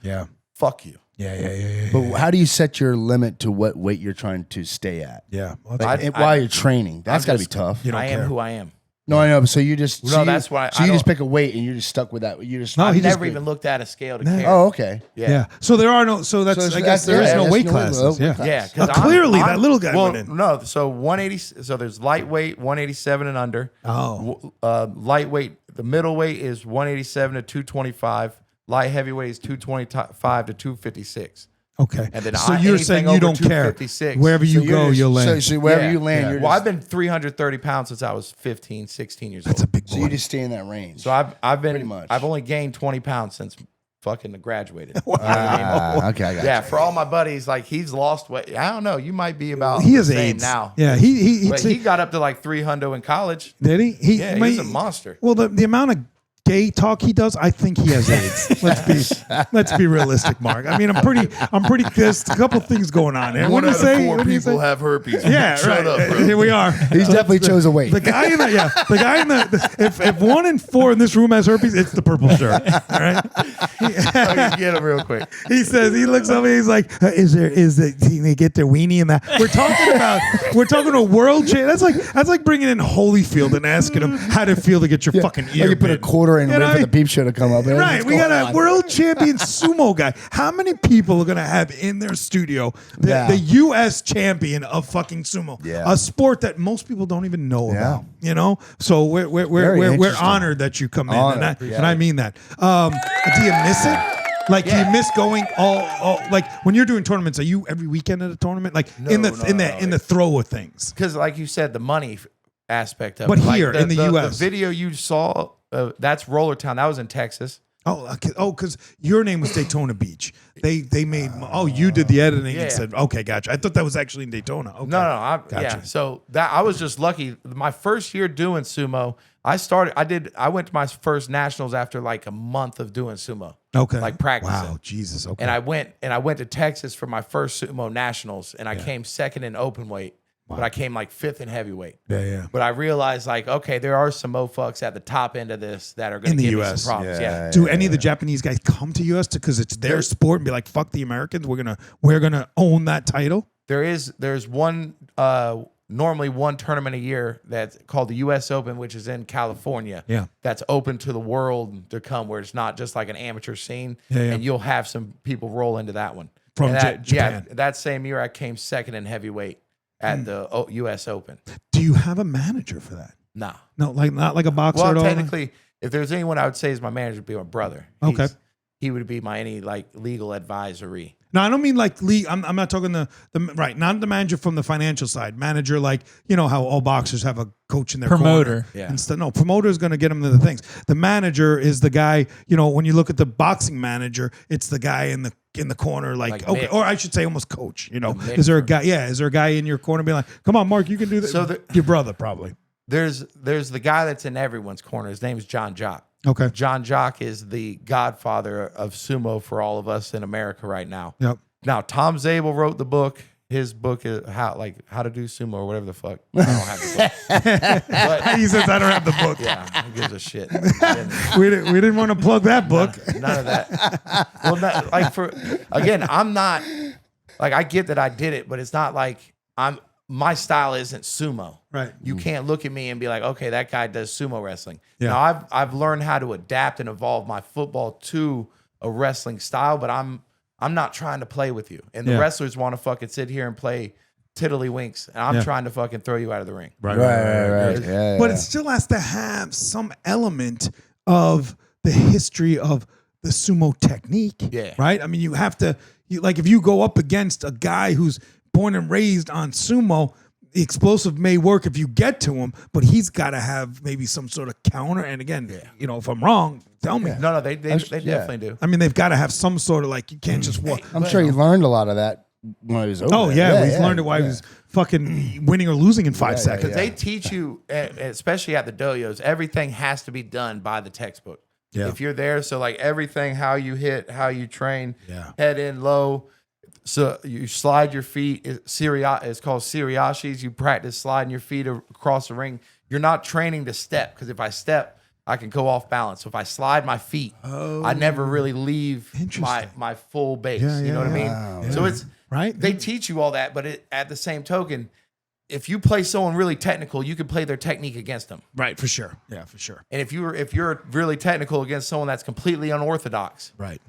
fuck you. Yeah. But how do you set your limit to what weight you're trying to stay at? Yeah. Well, Like, while you're training, that's got to be tough. You don't I am care. who I am. No, I know. But so you just that's why So I you just don't- pick a weight and you're just stuck with that. You just No, I've he just- never even looked at a scale to care. Oh, okay. Yeah. So there are no. So that's. So I guess there is yeah, no that's weight no classes. weight Yeah. class. Yeah, because Clearly that little guy well, went in. no, so 180. So there's lightweight, 187 and under. Oh. Lightweight, the middleweight is 187 to 225. Light heavyweight is 225 to 256. Okay. And then so I- you're anything saying you over don't care 256. wherever you So go, you're you'll land. So wherever you land, you're well, just, I've been 330 pounds since I was 15, 16 years That's old. a big boy. so you just stay in that range. So I've been Pretty much. I've only gained 20 pounds since fucking graduated. Okay, I got Yeah, you. for all my buddies, like he's lost weight. I don't know. You might be about He has the same AIDS now. Yeah. But he got up to like 300 in college. did he? Yeah, he's a monster. Well, the amount of gay talk he does, I think he has AIDS. let's be realistic, Mark. I mean, I'm pretty. There's a couple things going on there. What do you say? What do you say? have herpes. Yeah, Shut right. up, bro. Here we are. He's definitely chose a weight. The guy in the if 1 in 4 in this room has herpes, it's the purple shirt. All right. Okay, get him real quick. He says he looks over. He's like, "Is they get their weenie in that?" We're talking a world champ. That's like bringing in Holyfield and asking him how to feel to get your fucking Like ear. you put a bitten. quarter in You and know, wait for the peep show to come up. Man. Right, What's we got going a on? world champion sumo guy. How many people are gonna have in their studio the U.S. champion of fucking sumo? Yeah. A sport that most people don't even know Yeah. about. You know, so we're interesting. honored that you come in, Honored. and I mean that. Do you miss it? Like, do you miss going all like when you're doing tournaments? Are you every weekend at a tournament? Like in the throw of things? Because, like you said, the money aspect of But it. Like here, in the US. the video you saw, that's Roller Town. That was in Texas. Because your name was Daytona Beach. They made. You did the editing Yeah. and said, okay, gotcha. I thought that was actually in Daytona. Okay. No, Gotcha. yeah. So that I was just lucky. My first year doing sumo, I went to my first nationals after like a month of doing sumo. Okay. Like practicing. Wow, Jesus. Okay. And I went to Texas for my first sumo nationals, and I came second in open weight, but I came like 5th in heavyweight. Yeah. But I realized, like, okay, there are some moffucks at the top end of this that are going In to the give US. me some problems. Yeah. Do any of the Japanese guys come to us because it's their sport and be like, fuck the Americans? We're gonna own that title. There's one normally one tournament a year that's called the U.S. Open, which is in California. Yeah. That's open to the world to come, where it's not just like an amateur scene. Yeah. And you'll have some people roll into that one. From And that, Japan. Yeah, that same year I came second in heavyweight at the U.S. Open. Do you have a manager for that? Nah. No, like not like a boxer Well, at all. technically, if there's anyone I would say is my manager, would be my brother. Okay. He would be my any like legal advisory. No, I don't mean like league. I'm not talking the right, not the manager from the financial side. Manager, like, you know how all boxers have a coach in their Promoter. corner. Yeah. Instead, no, promoter is going to get them to the things. The manager is the guy. You know, when you look at the boxing manager, it's the guy in the corner, like okay, Mick. or I should say almost coach. You know, The Mick is there a for- guy? Yeah, is there a guy in your corner being like, come on, Mark, you can do this? So Your brother probably. There's the guy that's in everyone's corner. His name is John Jock. Okay. John Jock is the godfather of sumo for all of us in America right now. Yep. Now, Tom Zabel wrote the book. His book is how to do sumo or whatever the fuck. I don't have the book. But, He says I don't have the book. yeah, who gives a shit? We didn't want to plug that book. None of that. Well, not, like I'm not like, I get that I did it, but it's not like my style isn't sumo. Right. You can't look at me and be like, okay, that guy does sumo wrestling. Yeah. Now I've learned how to adapt and evolve my football to a wrestling style, but I'm not trying to play with you. And the Yeah. wrestlers want to fucking sit here and play tiddlywinks, and I'm Yeah. trying to fucking throw you out of the ring. Right. But it still has to have some element of the history of the sumo technique. Yeah. Right? I mean, you have to, like, if you go up against a guy who's born and raised on sumo, the explosive may work if you get to him, but he's got to have maybe some sort of counter. And again, you know, if I'm wrong, tell me. No, they definitely do. I mean, they've got to have some sort of, like, you can't just walk. I'm sure he learned a lot of that when he was over. Oh, there. yeah. We've learned it while he was fucking winning or losing in 5 seconds. They teach you, especially at the dohyos, everything has to be done by the textbook. Yeah. If you're there, so like everything, how you hit, how you train, Yeah. head in low. So you slide your feet. It's called Siriashis. You practice sliding your feet across the ring. You're not training to step, because if I step, I can go off balance. So if I slide my feet, I never really leave my full base. Yeah, you know what I mean? Wow. So it's Right? they teach you all that, but at the same token, if you play someone really technical, you can play their technique against them. Right, for sure. Yeah, for sure. And if you're really technical against someone that's completely unorthodox, Right.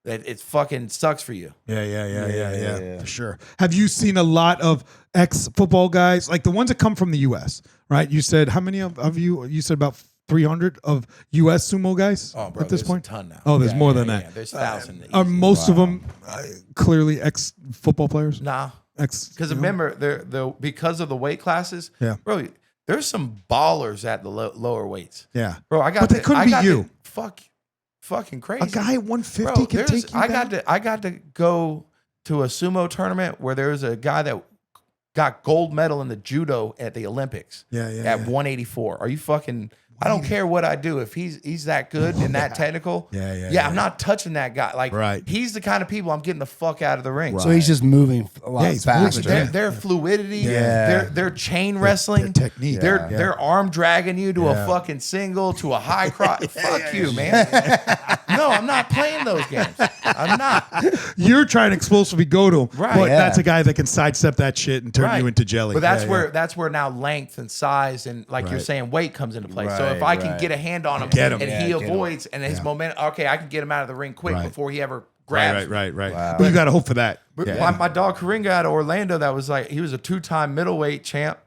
that it fucking sucks for you. Yeah, for sure. Have you seen a lot of ex-football guys, like the ones that come from the U.S., right? You said, how many of you, you said about 300 of U.S. Sumo guys Oh, bro, at this there's point? a ton now. Oh, there's more than Yeah, that. there's thousands. Are most of them clearly ex-football players? Nah. Because You know? remember, because of the weight classes, Yeah. bro, there's some ballers at the lower weights. Yeah. Bro, I got But they couldn't beat you. Fucking crazy. A guy at 150 Bro, can take you down? I got to go to a sumo tournament where there was a guy that got gold medal in the judo at the Olympics. At 184. Are you fucking? I don't care what I do. If he's that good and that technical, I'm not touching that guy. Like, Right. he's the kind of people I'm getting the fuck out of the ring. So he's just moving a lot he's faster. moving. Their fluidity, Yeah. their chain wrestling, their technique. their arm dragging you to a fucking single, to a high cross. Fuck you, man. No, I'm not playing those games. I'm not. You're trying to explosively go to him, Right. but Yeah. that's a guy that can sidestep that shit and turn you into jelly. But that's Yeah, that's where now length and size and, like you're Right. saying, weight comes into play. so Right, if I can right. get a hand on him, Get him. and Yeah, he get him. avoids and his momentum, okay, I can get him out of the ring quick Right. before he ever grabs. me. Right. Wow. But you got to hope for that. But Yeah. my dog Karinga out of Orlando, that was like, he was a 2-time middleweight champ.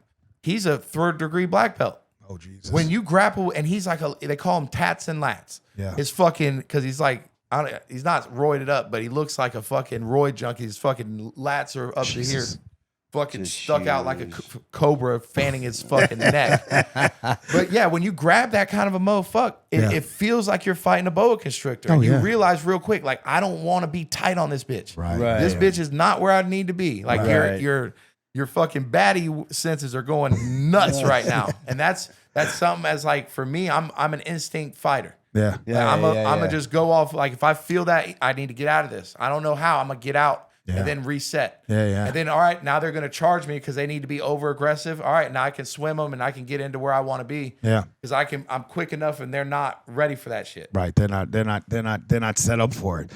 He's a 3rd-degree black belt. Oh, Jesus. When you grapple, and he's like they call him tats and lats. Yeah. It's fucking, because he's like, he's not roided up, but he looks like a fucking roid junkie. His fucking lats are up to here, fucking Just stuck out like a huge. cobra fanning his fucking neck. But yeah, when you grab that kind of a motherfucker, it feels like you're fighting a boa constrictor. Oh, and you yeah. realize real quick, like, I don't want to be tight on this bitch. Right. Right. This bitch is not where I need to be. Like, Right. your fucking baddie senses are going nuts right now. And that's something, as like, for me, I'm an instinct fighter. Yeah. Yeah, I'm yeah, gonna yeah. just go off. Like, if I feel that, I need to get out of this. I don't know how. I'm gonna get out and then reset. Yeah. And then, all right, now they're gonna charge me because they need to be over aggressive. All right, now I can swim them and I can get into where I want to be. Yeah. Because I'm quick enough, and they're not ready for that shit. Right. They're not set up for it.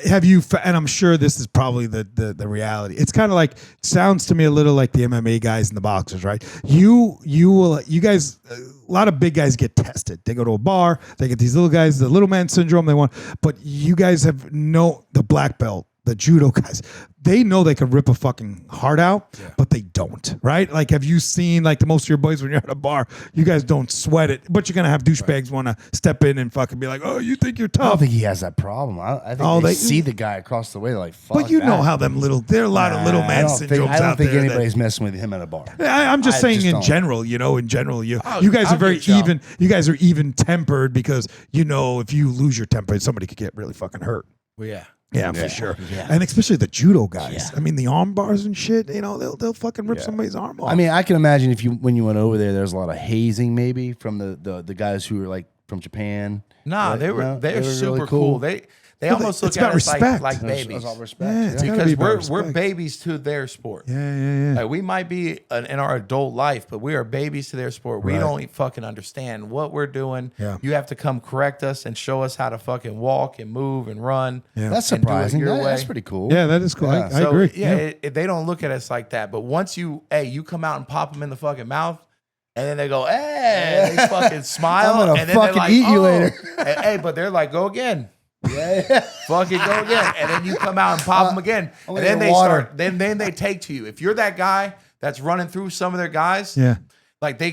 Have you, and I'm sure this is probably the reality. It's kind of like, sounds to me a little like the MMA guys and the boxers, right? You guys, a lot of big guys get tested. They go to a bar, they get these little guys, the little man syndrome but you guys have the black belt, the judo guys, they know they could rip a fucking heart out, but they don't, right? Like, have you seen, like, the most of your boys when you're at a bar, you guys don't sweat it, but you're going to have douchebags want to step in and fucking be like, oh, you think you're I don't tough. think he has that problem. I think they see the guy across the way, they're like, fuck But you know that. how there are a lot of little man syndromes I don't out think there. anybody's messing with him at a bar. I'm just I saying just in don't. general, you Oh, guys I'll are very get y'all. even. You guys are even tempered because, if you lose your temper, somebody could get really fucking hurt. Well, yeah. Yeah, for sure. And especially the judo guys. I mean, the arm bars and shit, they'll fucking rip somebody's arm off. I mean, I can imagine when you went over there's a lot of hazing maybe from the guys who were like from Japan. Nah, Right? they were No, they're they were super really cool. cool. They almost it's look at about us respect. like That's babies. all respect. Yeah, it's gotta Because be about we're respect. babies to their sport. Yeah. Like, we might be in our adult life, but we are babies to their sport. We Right. don't fucking understand what we're doing. Yeah. You have to come correct us and show us how to fucking walk and move and run. Yeah. That's And do it surprising. your That's way. pretty cool. Yeah, that is cool. Yeah. I agree. Yeah, they don't look at us like that. But once you come out and pop them in the fucking mouth, and then they go, hey, they fucking smile. I'm gonna and then fucking they're like, eat you oh. later. Hey, but they're like, go again. Yeah. Fucking go again. And then you come out and pop them again. I'm And gonna then get they water. start, then they take to you. If you're that guy that's running through some of their guys, Yeah. like they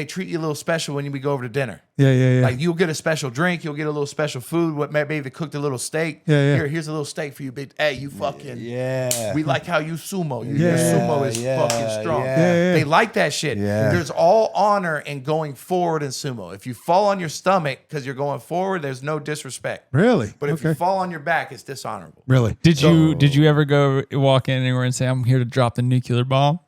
treat you a little special when we go over to dinner. Yeah. Like, you'll get a special drink, you'll get a little special food. What maybe they cooked a little steak. Yeah. Here's a little steak for you, bitch. Hey, you fucking. Yeah. We like how you sumo. Your Yeah. sumo is fucking strong. Yeah. They like that shit. Yeah. There's all honor in going forward in sumo. If you fall on your stomach because you're going forward, there's no disrespect. Really? But if you fall on your back, it's dishonorable. Really? Did you ever go walk in anywhere and say, I'm here to drop the nuclear bomb?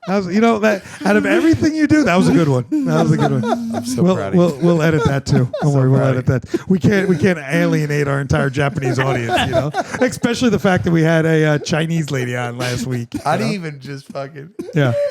That was, that out of everything you do, that was a good one. That was a good one. I'm so proud of you. We'll edit that too. Don't worry, we'll edit that. We can't alienate our entire Japanese audience, especially the fact that we had a Chinese lady on last week. I didn't even just fucking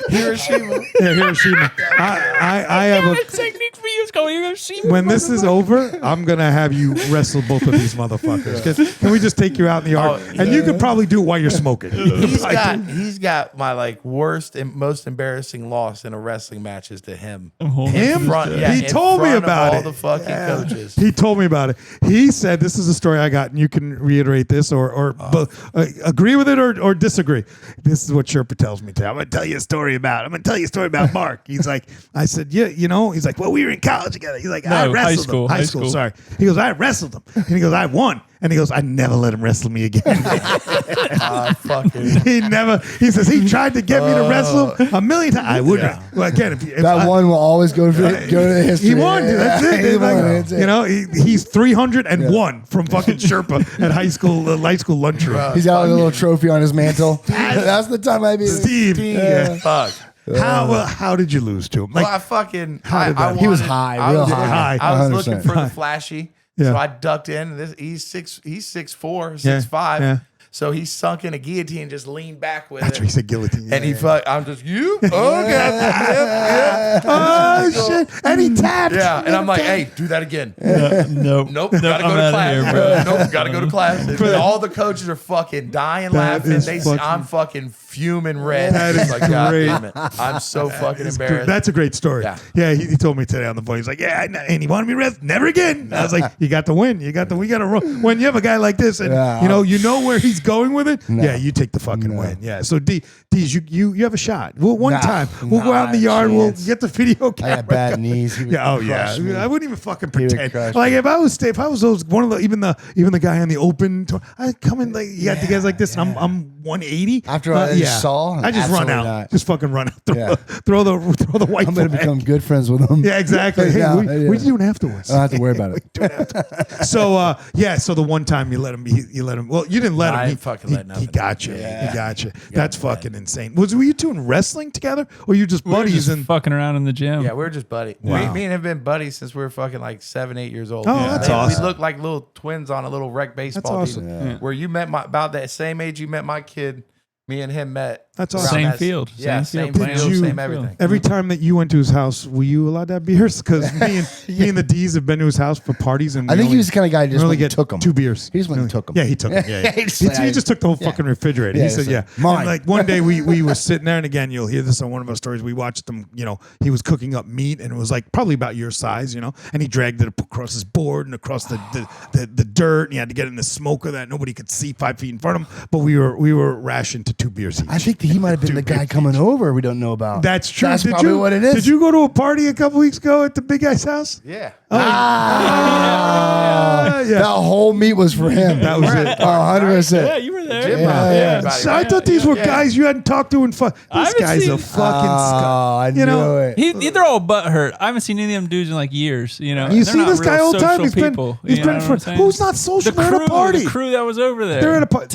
Hiroshima. Yeah, Hiroshima. I have a technique for you. It's called Hiroshima. When this is over, I'm gonna have you wrestle both of these motherfuckers. Can we just take you out in the yard? And you could probably do it while you're smoking. He's got my worst and most embarrassing loss in a wrestling match is to him. Him? He in told me front of about all it. the fucking coaches. He told me about it. He said, "This is a story I got, and you can reiterate this or agree with it or disagree." This is what Sherpa tells me to. I'm gonna tell you a story about Mark. He's like, I said, yeah, He's like, well, we were in college together. He's like, I wrestled him. High school. Sorry. He goes, I wrestled him, and he goes, I won. And he goes, I never let him wrestle me again. He says, he tried to get me to wrestle him a million times. I wouldn't. Yeah. Well, again, if that one will always go to the history. He won. That's it. He's 301 from fucking Sherpa at high school lunchroom. He's got a little trophy on his mantle. That's the time I beat Steve. Fuck. How did you lose to him? He was high, real high. I was looking for the flashy. So I ducked in. He's 6'4", 6'5". Yeah. So he sunk in a guillotine and just leaned back with That's it. what he said, guillotine. And I'm just, you? Oh, God. Oh, shit. And he tapped. Yeah. And I'm like, hey, do that again. Nope. Gotta go to class. Nope, gotta go to class. And all the coaches are fucking dying laughing. I'm fucking fuming red. That is like, God great. damn it. I'm so fucking embarrassed. That's a great story. Yeah, he told me today on the phone. He's like, yeah, and he wanted me to rest. Never again. I was like, you got to win. We got to roll. When you have a guy like this and you know where he's going with it, you take the fucking win. Yeah. So Dees, you have a shot. One time. We'll go out in the yard. We'll get the video camera. I had bad knees. I wouldn't even fucking pretend. Like if I was those one of the even the guy on the open tour, I come in like you got the guys like this. And I'm 180. After I saw, I just run out. Not. Just fucking run out. Throw the white. I'm going to become good friends with them. Yeah, exactly. Hey, what are you doing afterwards? I don't have to worry about it. So so the one time you let him. Well, you didn't let him. I didn't fucking let nothing. He got you. He got you. That's fucking insane. Were you doing wrestling together, or you just buddies and fucking around in the gym? Yeah, we were just buddies. Wow. Me and him have been buddies since we were fucking like 7, 8 years old. Oh, that's awesome. We look like little twins on a little rec baseball That's awesome. team. Where you met about that same age you met my kid. Me and him met. That's awesome. Same field. Yeah, Same same field. field, you- same everything. Every time that you went to his house, were you allowed to have beers? Because me and the Dees have been to his house for parties, and I think he was the kind of guy who just only went and get took them. 2 beers. He just went and took them. Yeah, he took them. Yeah, He he just took the whole fucking refrigerator. Yeah, He said, it's "Yeah, like, mine." And like one day we were sitting there, and again, you'll hear this on one of our stories. We watched him. He was cooking up meat, and it was like probably about your size, and he dragged it across his board and across the dirt, and he had to get in the smoker that nobody could see 5 feet in front of him. But we were rationed to 2 beers each. I think that he might have been the guy coming over we don't know about. That's true. That's probably what it is. Did you go to a party a couple weeks ago at the big guy's house? Yeah. Yeah. That whole meat was for him. That was it. 100%. Yeah, you were there. Yeah. So I thought these were guys you hadn't talked to in This haven't guy's seen- a fucking scum. I knew it. They're all butthurt. I haven't seen any of them dudes in like years. You They're see not this guy real all the time. social people. He's You know been what for I'm saying? who's not social. They're at a party. The crew that was over there. They're at a party.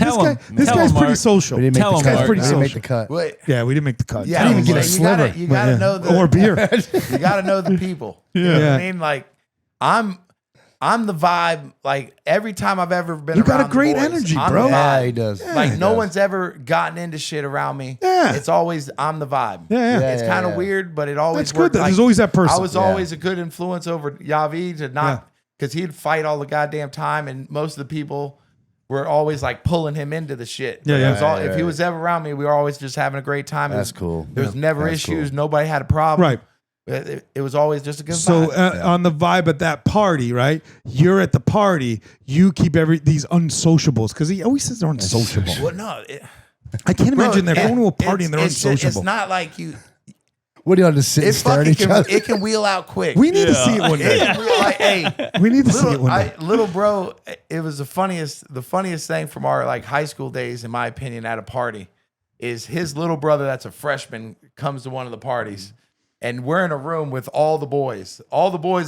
This guy's pretty social. We didn't Tell make him, the cut. Mark. We didn't make Social. the cut. Wait. Yeah, we didn't make the cut. Yeah, I didn't even get a you sliver. gotta know the or beer. You gotta know the people. You know what I mean? Like I'm the vibe. Like every time I've ever been, You got a around the great boys, energy, I'm bro. the Yeah, vibe. he does. Like no one's ever gotten into shit around me. Yeah. It's always I'm the vibe. Yeah. It's kind of weird, but it always That's good. worked. There's always that person. I was always a good influence over Yavi to not because he'd fight all the goddamn time, and most of the people were always like pulling him into the shit. Yeah, But yeah. it was if he was ever around me, we were always just having a great time. That's cool. There was never That's issues. cool. Nobody had a problem. Right. It was always just a good So vibe. on the vibe at that party, right? You're at the party. You keep these unsociables because he always says they're unsociable. Well, no. I can't imagine they're Bro, going to a party and they're it's unsociable. It's not like you. What do you want to sit and It stare at fucking each other? it can wheel out quick. We need to see it one day. It can wheel, like, hey, We need to see it one day. little bro. It was the funniest thing from our like high school days, in my opinion, at a party, is his little brother that's a freshman comes to one of the parties, And we're in a room with all the boys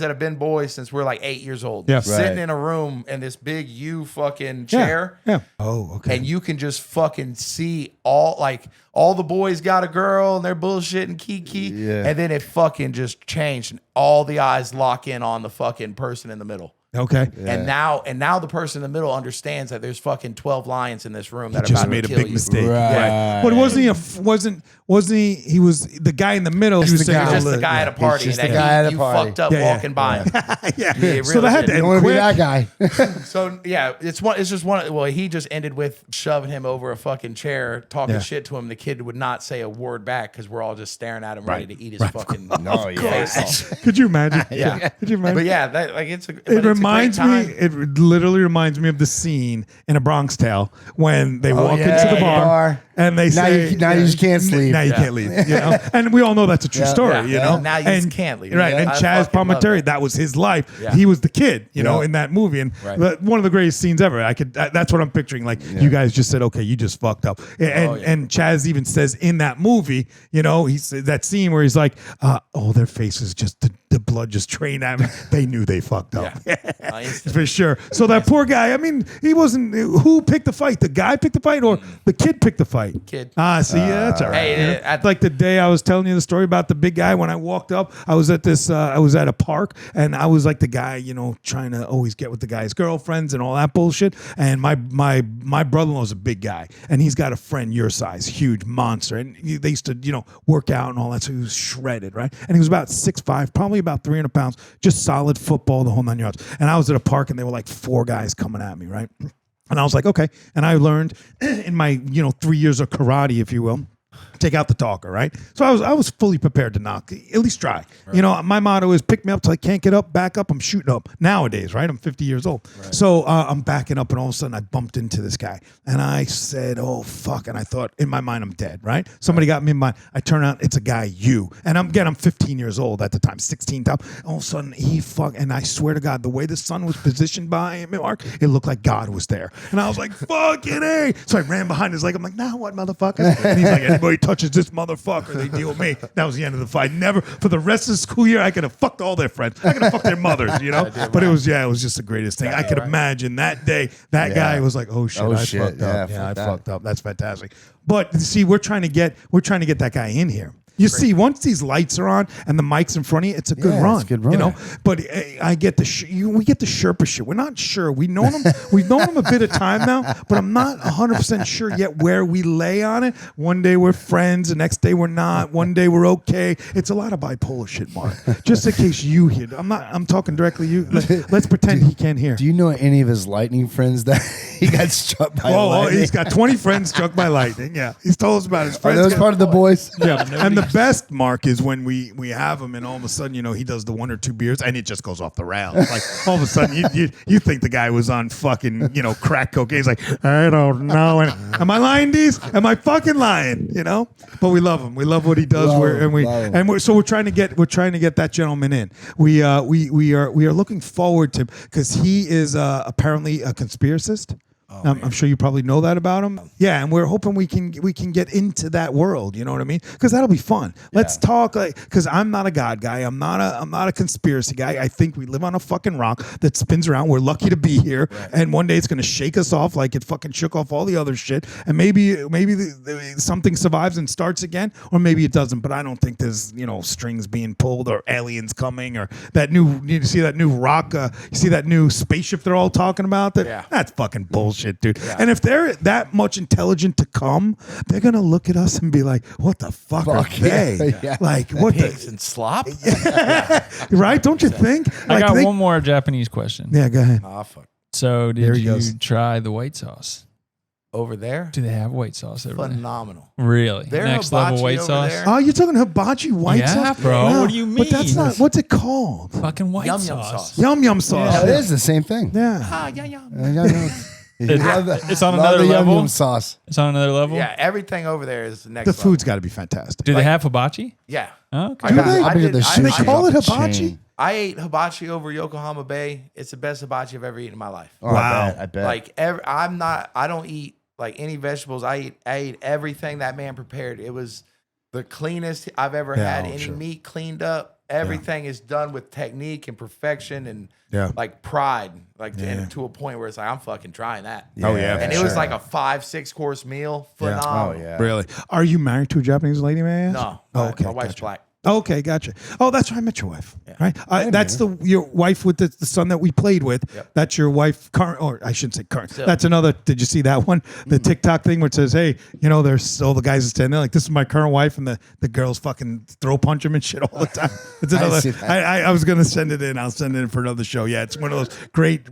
that have been boys since we're like 8 years old. Yeah. Sitting Right. in a room in this big U fucking chair. Yeah. Oh, okay. And you can just fucking see all the boys got a girl and they're bullshitting kiki. Yeah. And then it fucking just changed. And all the eyes lock in on the fucking person in the middle. Okay. And now the person in the middle understands that there's fucking 12 lions in this room that are Just about made to a kill big you. mistake. Right. But wasn't he? He was the guy in the middle. He was the saying, guy. all Just the guy at a party just that the guy at a you party. fucked up Yeah, yeah. walking by him. yeah. Yeah, So they real had shit. to You end want to be quick. that guy? So yeah, it's just one. Well, he just ended with shoving him over a fucking chair, talking Yeah. shit to him. The kid would not say a word back because we're all just staring at him, ready to eat his fucking Oh, yeah. face off. Could you imagine? Yeah. Could you imagine? But yeah, that like it's a. but It it's a reminds great me. time. It literally reminds me of the scene in A Bronx Tale when they walk yeah, into the bar, bar. and they Now say, you just can't sleep. Now you can't leave. You know, and we all know that's a true story. Yeah. You know, Now you just can't leave. Right, Yeah. and I Chaz fucking love Palminteri, that. that was his life. Yeah. He was the kid. You know, Yeah. in that movie, and Right. one of the greatest scenes ever. That's what I'm picturing. Like you guys just said, okay, you just fucked up, and Chaz even says in that movie, you know, he said that scene where he's like, oh, their faces just the blood just drained at me. They knew they fucked up. For sure. So that poor guy, I mean, he wasn't, who picked the fight? The guy picked the fight or the kid picked the fight? Kid. See, yeah, that's all right. Hey, You know? Like the day I was telling you the story about the big guy, when I walked up, I was at a park and I was like the guy, you know, trying to always get with the guy's girlfriends and all that bullshit. And my brother-in-law's a big guy and he's got a friend your size, huge monster. And they used to, you know, work out and all that. So he was shredded, right? And he was about 6'5", probably about 300 pounds, just solid football, the whole 9 yards. And I was at a park and there were like 4 guys coming at me, right? And I was like, okay. And I learned in my, 3 years of karate, if you will, take out the talker, right? So I was fully prepared to knock, at least try. Right. You know, my motto is pick me up till I can't get up, back up, I'm shooting up. Nowadays, right? I'm 50 years old. Right. So I'm backing up and all of a sudden I bumped into this guy. And I said, oh, fuck. And I thought, in my mind, I'm dead, right? Somebody got me in my, I turn out, it's a guy, you. And I'm 15 years old at the time, 16 time. All of a sudden, and I swear to God, the way the sun was positioned by him, Mark, it looked like God was there. And I was like, fucking A. So I ran behind his leg. I'm like, now what, motherfucker? And he's like, anybody touches this motherfucker, they deal with me. That was the end of the fight. Never, for the rest of the school year, I could have fucked all their friends. I could have fucked their mothers, you know? But it was just the greatest thing. I could imagine that day, that guy was like, oh shit, I fucked up. Yeah, I fucked up. That's fantastic. But see, we're trying to get that guy in here. You see, once these lights are on and the mic's in front of you, it's a good run. It's a good run. You know, but I get we get the Sherpa shit. We're not sure. We've known him a bit of time now, but I'm not 100% sure yet where we lay on it. One day we're friends, the next day we're not. One day we're okay. It's a lot of bipolar shit, Mark. Just in case you hear, I'm talking directly to you. Let's pretend he can't hear. Do you know any of his lightning friends that he got struck by lightning? He's got 20 friends struck by lightning. Yeah, he's told us about his Are friends. those part of the boys? Yeah, and the best, Mark, is when we have him and all of a sudden, he does the 1 or 2 beers and it just goes off the rails. Like all of a sudden you think the guy was on fucking, crack cocaine. He's like, I don't know. Am I lying, Dees? Am I fucking lying? But we love him. We love what he does. So we're trying to get that gentleman in. We are looking forward to, because he is apparently a conspiracist. I'm sure you probably know that about him. Yeah, and we're hoping we can get into that world. You know what I mean? Because that'll be fun. Let's talk, because I'm not a God guy. I'm not a conspiracy guy. I think we live on a fucking rock that spins around. We're lucky to be here, and one day it's gonna shake us off like it fucking shook off all the other shit. And maybe something survives and starts again, or maybe it doesn't. But I don't think there's strings being pulled or aliens coming or that new. You see that new rock? You see that new spaceship they're all talking about? That's fucking bullshit. Dude. Yeah. And if they're that much intelligent to come, they're gonna look at us and be like, "What the fuck are they? Yeah. Like what Pigs the and slop? right? Don't you think?" I got one more Japanese question. Yeah, go ahead. Oh, fuck. So There did he you goes. try the white sauce? Over there? Do they have white sauce over there? Phenomenal. Really? Their Next level hibachi white over sauce? there. Oh, you're talking hibachi white Yeah, sauce, bro. No, What do you But that's mean? not. What's it called? Fucking white Yum sauce. yum sauce. Yum yum sauce. Yeah, it is the same thing. Yeah. Ah, yeah, yeah. It's on Love another the yum level. yum sauce. It's on another level. Yeah, everything over there is the next The level. food's got to be fantastic. Do they have hibachi? Yeah. Oh, okay. I got- they? I I bet did- the I- Do they sushi call off it the hibachi? chain. I ate hibachi over Yokohama Bay. It's the best hibachi I've ever eaten in my life. Oh, Wow. I bet. Like I don't eat like any vegetables. I ate everything that man prepared. It was the cleanest I've ever had oh, any sure. meat cleaned up. Everything is done with technique and perfection and Yeah. like pride, like Yeah. to a point where it's like I'm fucking trying that. Oh, yeah, And for it was sure. like a 5-6 course meal. Yeah. Phenomenal. Oh yeah. Really? Are you married to a Japanese lady, may I ask? No, Oh, okay. my wife's gotcha. black. Okay, gotcha. Oh, that's right. I met your wife, right? That's your wife with the son that we played with. Yep. That's your wife, current, or I shouldn't say current. Still. That's another. Did you see that one? The TikTok thing where it says, "Hey, there's all the guys are standing there like this is my current wife," and the girls fucking throw punch him and shit all the time. It's another. see that. I was gonna send it in. I'll send it in for another show. Yeah, it's one of those great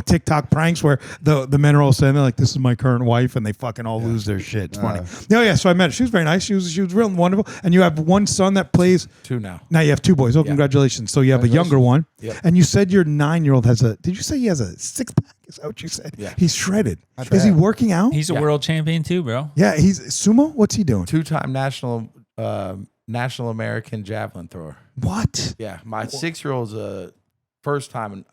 TikTok pranks where the men are all standing there like this is my current wife, and they fucking all lose their shit. It's funny. Yeah. So I met her. She was very nice. She was real wonderful. And you have one son that plays. 2 now. Now you have 2 boys. Oh, congratulations. So you have a younger one. Yep. And you said your 9-year-old has did you say he has a 6-pack? Is that what you said? Yeah. He's shredded. Is he working out? He's a world champion too, bro. Yeah, he's sumo? What's he doing? 2-time national American javelin thrower. What? Yeah, my 6-year-old's a first time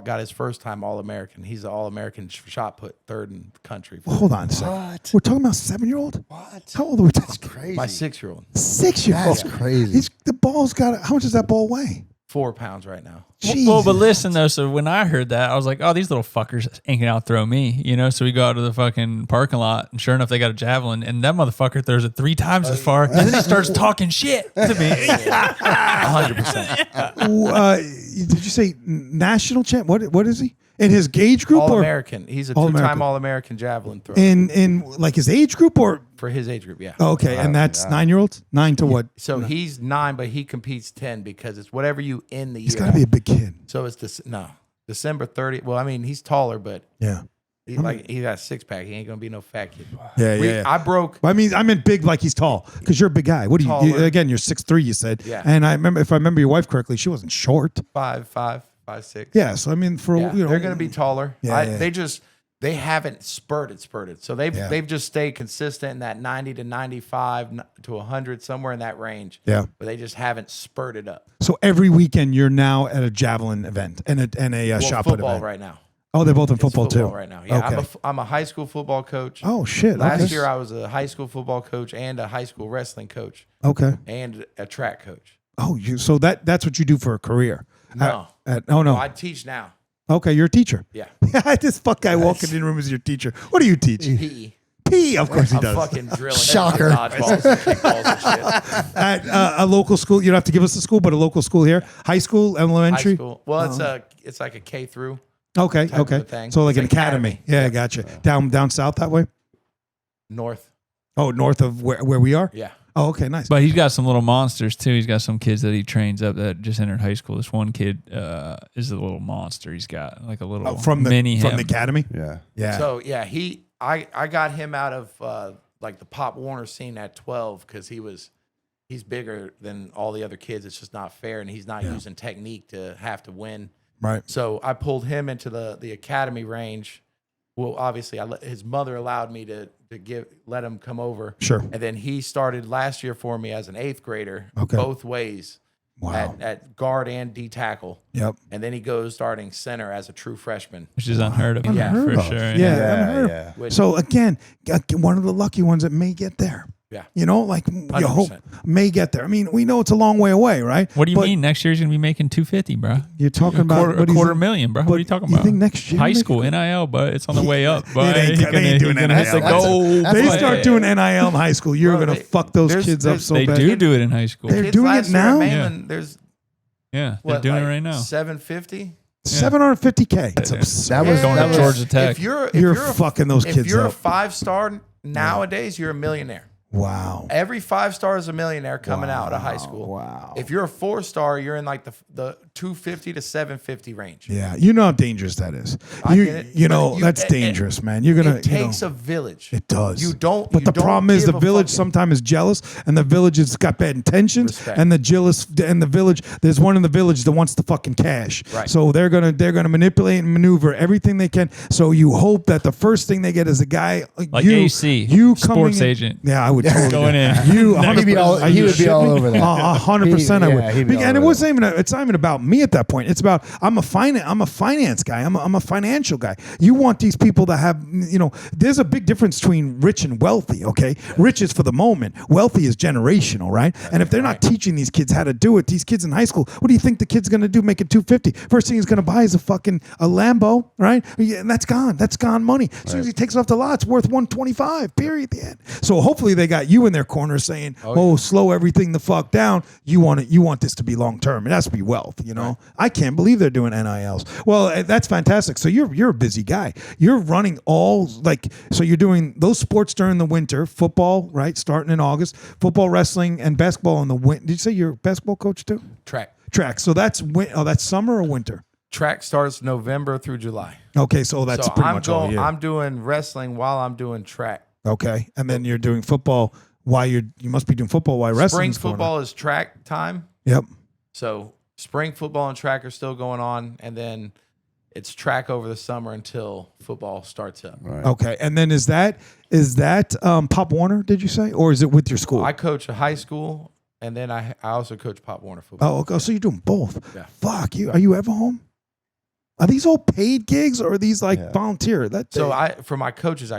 got his first time All-American. He's an All-American shot put, 3rd in the country. Well, hold on a second. What? We're talking about 7-year-old? What? How old are we talking? Crazy. My 6-year-old, 6-year-old. That's crazy. The ball's got, how much does that ball weigh? 4 pounds right now. Well, but Jesus. listen though. So when I heard that, I was like, "Oh, these little fuckers ain't gonna outthrow me," So we go out to the fucking parking lot, and sure enough, they got a javelin, and that motherfucker throws it 3 times as far, and then he starts talking shit to me. 100%. Did you say national champ? What is he? In his age group? All-American. He's a All-American. 2-time All-American javelin thrower. Or in like his age group or? For his age group, yeah. Okay, and that's 9-year-olds? 9 to what? So he's 9, but he competes 10 because it's whatever you end the year. He's got to be a big kid. So it's December 30th. Well, I mean, he's taller, but Yeah. he got a 6-pack. He ain't gonna be no fat kid. Yeah. I broke. I mean, I meant big like he's tall because you're a big guy. What do you Taller. again? You're 6'3", you said. Yeah. And if I remember your wife correctly, she wasn't short. 5'6". Yeah. So I mean, They're gonna be taller. Yeah. They haven't spurted. So they've just stayed consistent in that 90 to 95 to 100, somewhere in that range. Yeah. But they just haven't spurted up. So every weekend you're now at a javelin event and a shot put football event. right now. Oh, they're both in It's football too. right now. Yeah, Okay. I'm a high school football coach. Oh shit. Last Okay. year I was a high school football coach and a high school wrestling coach Okay. and a track coach. Oh, so that's what you do for a career. No. Oh no. I teach now. Okay, you're a teacher. Yeah. This fuck guy walking in the room is your teacher. What do you teach? PE. P, of course he I'm does. fucking drilling. Shocker. Dodgeballs and kickballs and shit. At a local school, you don't have to give us the school, but a local school here, high school, elementary. High school. Well, it's like a K through. Okay, type of okay. a thing. So like It's an like academy. academy. Yeah, gotcha. Down south that way. North. Oh, north of where we are. Yeah. Oh, okay, nice. But he's got some little monsters too. He's got some kids that he trains up that just entered high school. This one kid is a little monster. He's got like a little from the mini from him. the academy. Yeah. Yeah. So yeah, I got him out of like the Pop Warner scene at 12 because he's bigger than all the other kids. It's just not fair, and he's not using technique to have to win. Right. So I pulled him into the academy range. Well, obviously, his mother allowed me to let him come over. Sure. And then he started last year for me as an 8th grader, Okay. both ways, Wow. at guard and D tackle. Yep. And then he goes starting center as a true freshman. which is unheard of. Unheard for of. sure. Yeah. unheard of. Which- So again, one of the lucky ones that may get there. Yeah. Like you hope 100%. may get there. I mean, we know it's a long way away, right? What do you But mean? Next year he's gonna be making $250,000, bro. You're talking about A quarter million, bro. What are you talking You about? think next year? High school NIL, but it's on the way up. But They ain't doing hit NIL. the goal. They That's start doing NIL in high school. You're Bro, gonna they- fuck those there's- kids up there's- so They bad. do it in high school. They're Kids doing last it year at now? Mainland, there's Yeah, they're what, doing like it right now. 750. 750K. That's Yeah. absurd. That was Going that to was- Georgia Tech. If you're You're a- fucking those if kids you're a up. 5-star nowadays, you're a millionaire. Wow. Every 5-star is a millionaire coming out of high school. Wow. If you're a 4-star, you're in like the 250 to 750 range. Yeah, you know how dangerous that is. I You, get it, you but know that's it- dangerous, man. You're gonna. It takes a village. It does. You don't. But you the don't problem is give the a village fucking- sometimes is jealous, and the village has got bad intentions, Respect. and the village. There's one in the village that wants the fucking cash. Right. So they're gonna manipulate and maneuver everything they can. So you hope that the first thing they get is a guy Like you, AC, you sports coming in- agent. Yeah, I would totally Going in. You He'd be all- 100%. he would be all over that. 100%. I Yeah, would. he'd be all And it over wasn't even. It's not even about me at that point. It's about I'm a finance guy. I'm a financial guy. You want these people to have, there's a big difference between rich and wealthy, okay? Rich is for the moment. Wealthy is generational, right? And if they're not teaching these kids how to do it, these kids in high school, what do you think the kid's going to do making $250? First thing he's going to buy is a Lambo, right? And that's gone. That's gone money. As soon as he takes off the lot, it's worth $125, period, at the end. So hopefully they got you in their corner saying, slow everything the fuck down. You want this to be long term. It has to be wealth, Right. I can't believe they're doing NILs. Well, that's fantastic. So you're a busy guy. You're running so you're doing those sports during the winter, football, right? Starting in August, football, wrestling, and basketball in the winter. Did you say you're a basketball coach too? Track. So that's summer or winter? Track starts November through July. Okay, so that's pretty much all year. I'm doing wrestling while I'm doing track. Okay, and then you're doing football while you must be doing football while wrestling. Spring football is track time. Yep. So spring football and track are still going on, and then it's track over the summer until football starts up. Right. Okay, and then is that Pop Warner? Did you say, or is it with your school? I coach a high school, and then I also coach Pop Warner football. Oh, okay. So you're doing both. Yeah. Fuck you. Are you ever home? Are these all paid gigs or are these volunteer? For my coaches,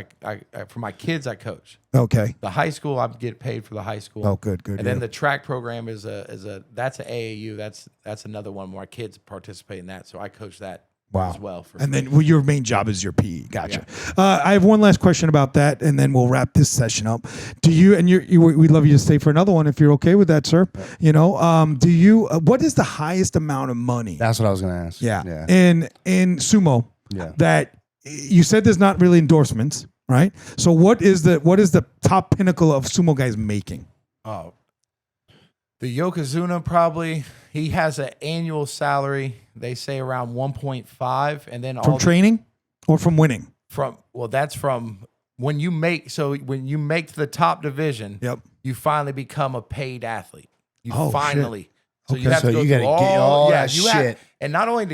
for my kids, I coach. Okay. The high school, I get paid for the high school. Oh, good. And then the track program is that's an AAU. That's another one where my kids participate in that. So I coach that as well. And then your main job is your PE. Gotcha. Yeah. I have one last question about that, and then we'll wrap this session up. Do you, and we'd love you to stay for another one if you're okay with that, sir. What is the highest amount of money? That's what I was going to ask. Yeah. In sumo, that you said there's not really endorsements, right? So what is the top pinnacle of sumo guys making? Oh, the Yokozuna probably, he has an annual salary, they say around 1.5, and then from training or from winning? That's from when you make the top division, you finally become a paid athlete. You finally. Shit. So you have to go through all that shit. And not only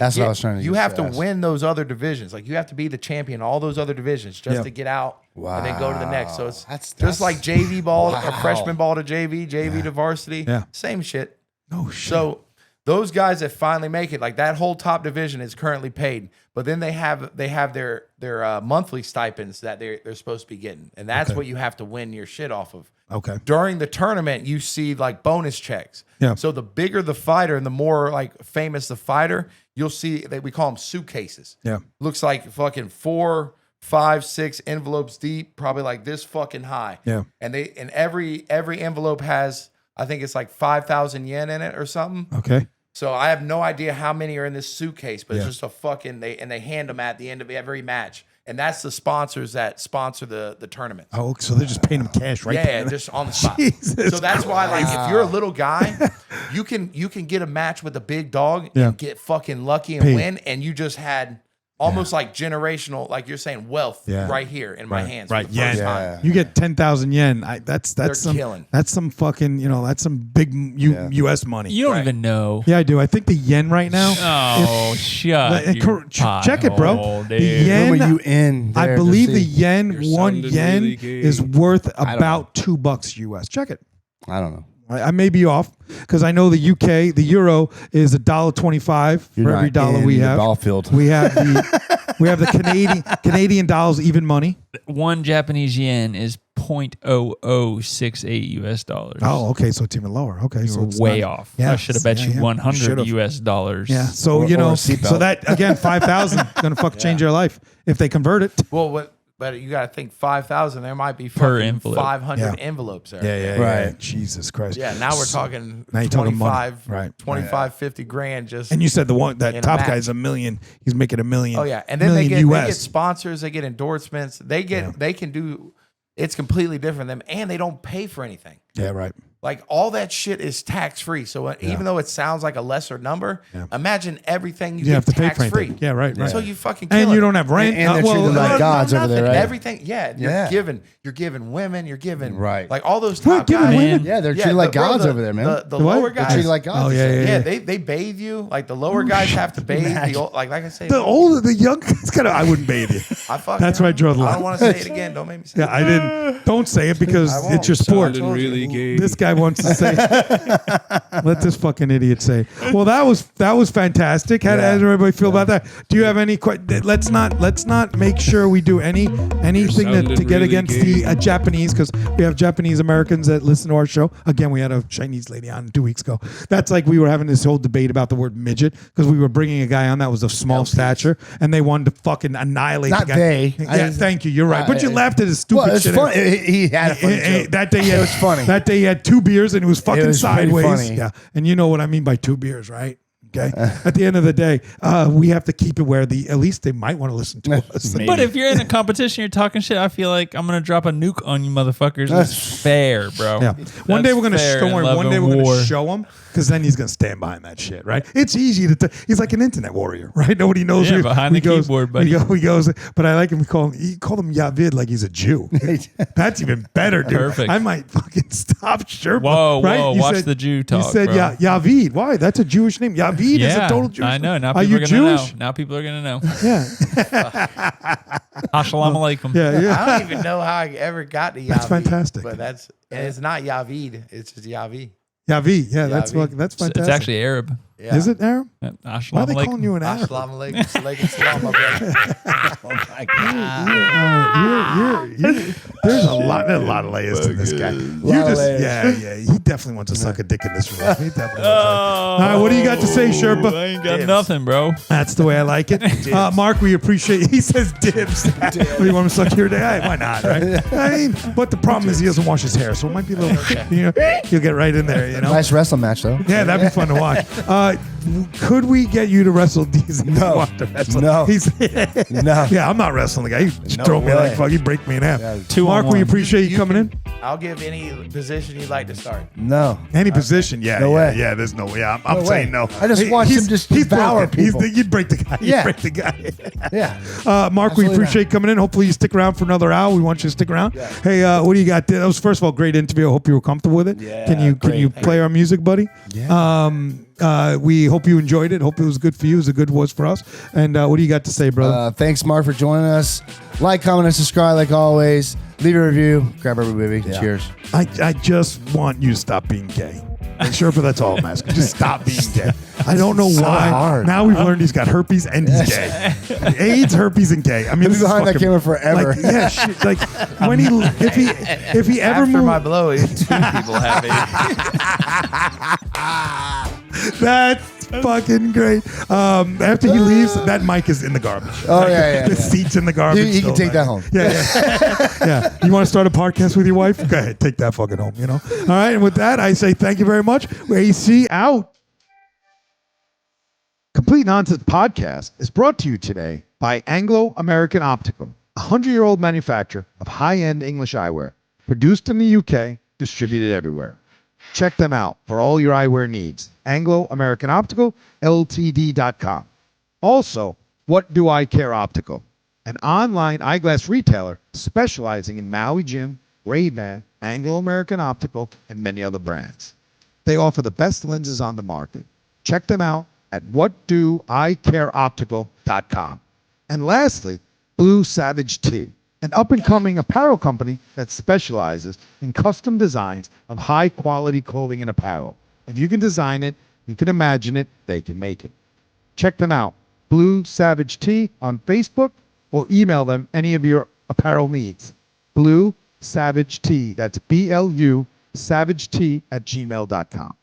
you have to win those other divisions. Like you have to be the champion, all those other divisions, just to get out and then go to the next. So it's just like JV ball, or freshman ball to JV to varsity. Yeah. Same shit. No shit. So those guys that finally make it, like that whole top division is currently paid, but then they have their monthly stipends that they're supposed to be getting, and that's what you have to win your shit off of. Okay. During the tournament, you see like bonus checks. Yeah. So the bigger the fighter and the more like famous the fighter, you'll see that we call them suitcases. Yeah. Looks like fucking 4, 5, 6 envelopes deep, probably like this fucking high. Yeah. And every envelope has, I think it's like 5,000 yen in it or something. Okay. So I have no idea how many are in this suitcase, but it's just a fucking they hand them at the end of every match. And that's the sponsors that sponsor the tournament. Oh, so they're just paying them cash right there. Yeah, just on the spot. Jesus so that's why, like, if you're a little guy, you can get a match with a big dog and get fucking lucky and win, and you just had almost like generational, like you're saying, wealth right here in my hands. Right, for the first time. You get 10,000 yen. That's some killing. That's some fucking that's some big U.S. money. You don't even know. Yeah, I do. I think the yen right now. Oh, check it, bro. The yen. When were you in? I believe the yen, one yen, is worth about $2 U.S. Check it. I don't know. I may be off because I know the UK, the euro is $1.25 for every dollar we have. We have the Canadian dollars, even money. One Japanese yen is 0.0068 US dollars. Oh, okay, so it's even lower. Okay, you so were it's way off. Yeah, I should have bet you 100 US dollars. Yeah, so so that again, 5,000 gonna fucking change your life if they convert it. Well, but you got to think 5,000. There might be per envelope. 500 envelopes there. Yeah. Right. Jesus Christ. Yeah. Now we're talking now 25, right? 25, 50 grand. Just and you said that top guy's $1 million. He's making $1 million. Oh yeah, and then they get sponsors. They get endorsements. They can do. It's completely different than them, and they don't pay for anything. Yeah. Right. Like all that shit is tax free. So even though it sounds like a lesser number, imagine everything you get have to tax pay for free. anything. Yeah, right. So you fucking kill and you don't have rent. And they're treated like gods over there, right? Everything. Yeah, you're giving women. You're giving like all those We're top giving guys. women. Yeah, they're treated like gods over there, man. The lower guys they're treated like gods. Oh yeah. They bathe you. Like the lower guys have to bathe. Like I say, the young guys I wouldn't bathe you. That's why I drew the line. I don't want to say it again. Don't make me say it. Yeah, I didn't. Don't say it because it's your sport. Really gay. This guy guy wants to say. Let this fucking idiot say. Well, that was fantastic. How does everybody feel about that? Do you have any? Let's not make sure we do anything to get against the Japanese, because we have Japanese Americans that listen to our show. Again, we had a Chinese lady on 2 weeks ago. That's like we were having this whole debate about the word midget, because we were bringing a guy on that was of small stature, and they wanted to fucking annihilate Not the guy. they. Yeah, thank you. You're right. But you laughed at his stupid Well, it's shit. funny. He had a funny joke. That day, It was funny. That day, he had 2 beers and it was fucking was pretty sideways. funny. Yeah, and you know what I mean by 2 beers, right? Okay. At the end of the day, we have to keep it where at least they might want to listen to us. But if you're in a competition, you're talking shit, I feel like I'm gonna drop a nuke on you motherfuckers. That's fair, bro. Yeah. One day we're gonna show him, because then he's gonna stand behind that shit, right? It's easy to. He's like an internet warrior, right? Nobody knows. Yeah, behind the keyboard, buddy. He goes, but I like him. He called him Yavid like he's a Jew. That's even better, dude. Perfect. I might fucking stop Sherpa. Whoa, right? whoa, You watch said- the Jew talk. You said bro. Yavid. Why? That's a Jewish name. Yavid is a total Jewish. I know. Now Are people you are gonna Jewish? know. Now people are gonna know. Yeah. Assalamu alaikum. Yeah. I don't even know how I ever got to Yavid. That's fantastic. But it's not Yavid. It's just Yavi. Yavid. Yeah, that's Yavid. that's It's fantastic. actually Arab. Yeah. Is it Arab? Assalamu Why are they alaikum. calling you an Arab? Assalamu alaikum. Salaikum salam, my brother. Oh my god. There's a lot of layers to this guy. Yeah. He definitely wants to suck a dick in this room. He definitely wants all right, what do you got to say, Sherpa? I ain't got nothing, bro. That's the way I like it. Mark, we appreciate. He says dibs. What, do you want to suck your dick? Why not? Right? I mean, but the problem is he doesn't wash his hair, so it might be a little. He'll get right in there. Nice wrestling match, though. Yeah, that'd be fun to watch. Could we get you to wrestle Dees? No. No. No. Yeah, I'm not wrestling the guy. You just throw me way. like fuck. You break me in half. Yeah, 2 Mark, on we 1. appreciate you coming in. I'll give any position you'd like to start. No. Any position, No way. Yeah, there's no way. I'm No saying way. no. I just watched him just devour broken. people. You'd break the guy. Yeah. You'd break the guy. Yeah. Mark, we Absolutely appreciate not. you coming in. Hopefully you stick around for another hour. We want you to stick around. Yeah. Hey, what do you got? That was, first of all, great interview. I hope you were comfortable with it. Yeah, Can you play our music, buddy? Yeah. We hope you enjoyed it. Hope it was good for you. It was a good was for us. And what do you got to say, brother? Thanks, Mark, for joining us. Like, comment, and subscribe like always. Leave a review. Grab every baby. Yeah. Cheers. I just want you to stop being gay. And Sherpa, that's all I'm asking. Just stop being gay. I don't know why. hard. Now we've learned he's got herpes and he's gay. AIDS, herpes, and gay. I mean, He'll be this is behind that fucking- camera forever. Like, yeah, shit, like when if he ever After moved, my blow, 2 people have it. that's fucking great. After he leaves, that mic is in the garbage. Oh, yeah. The seat's in the garbage. He can still, take that home. Yeah. Yeah. You want to start a podcast with your wife? Go ahead. Take that fucking home, All right. And with that, I say thank you very much. AC out. Complete Nonsense Podcast is brought to you today by Anglo-American Optical, a 100-year-old manufacturer of high-end English eyewear, produced in the UK, distributed everywhere. Check them out for all your eyewear needs. Anglo-American Optical, Ltd.com. Also, What Do I Care Optical, an online eyeglass retailer specializing in Maui Jim, Ray-Ban, Anglo-American Optical, and many other brands. They offer the best lenses on the market. Check them out at whatdoicareoptical.com. And lastly, Blue Savage Tea, an up-and-coming apparel company that specializes in custom designs of high-quality clothing and apparel. If you can design it, you can imagine it, they can make it. Check them out, Blue Savage Tea on Facebook, or email them any of your apparel needs. Blue Savage Tea, that's BLU, savagetea@gmail.com.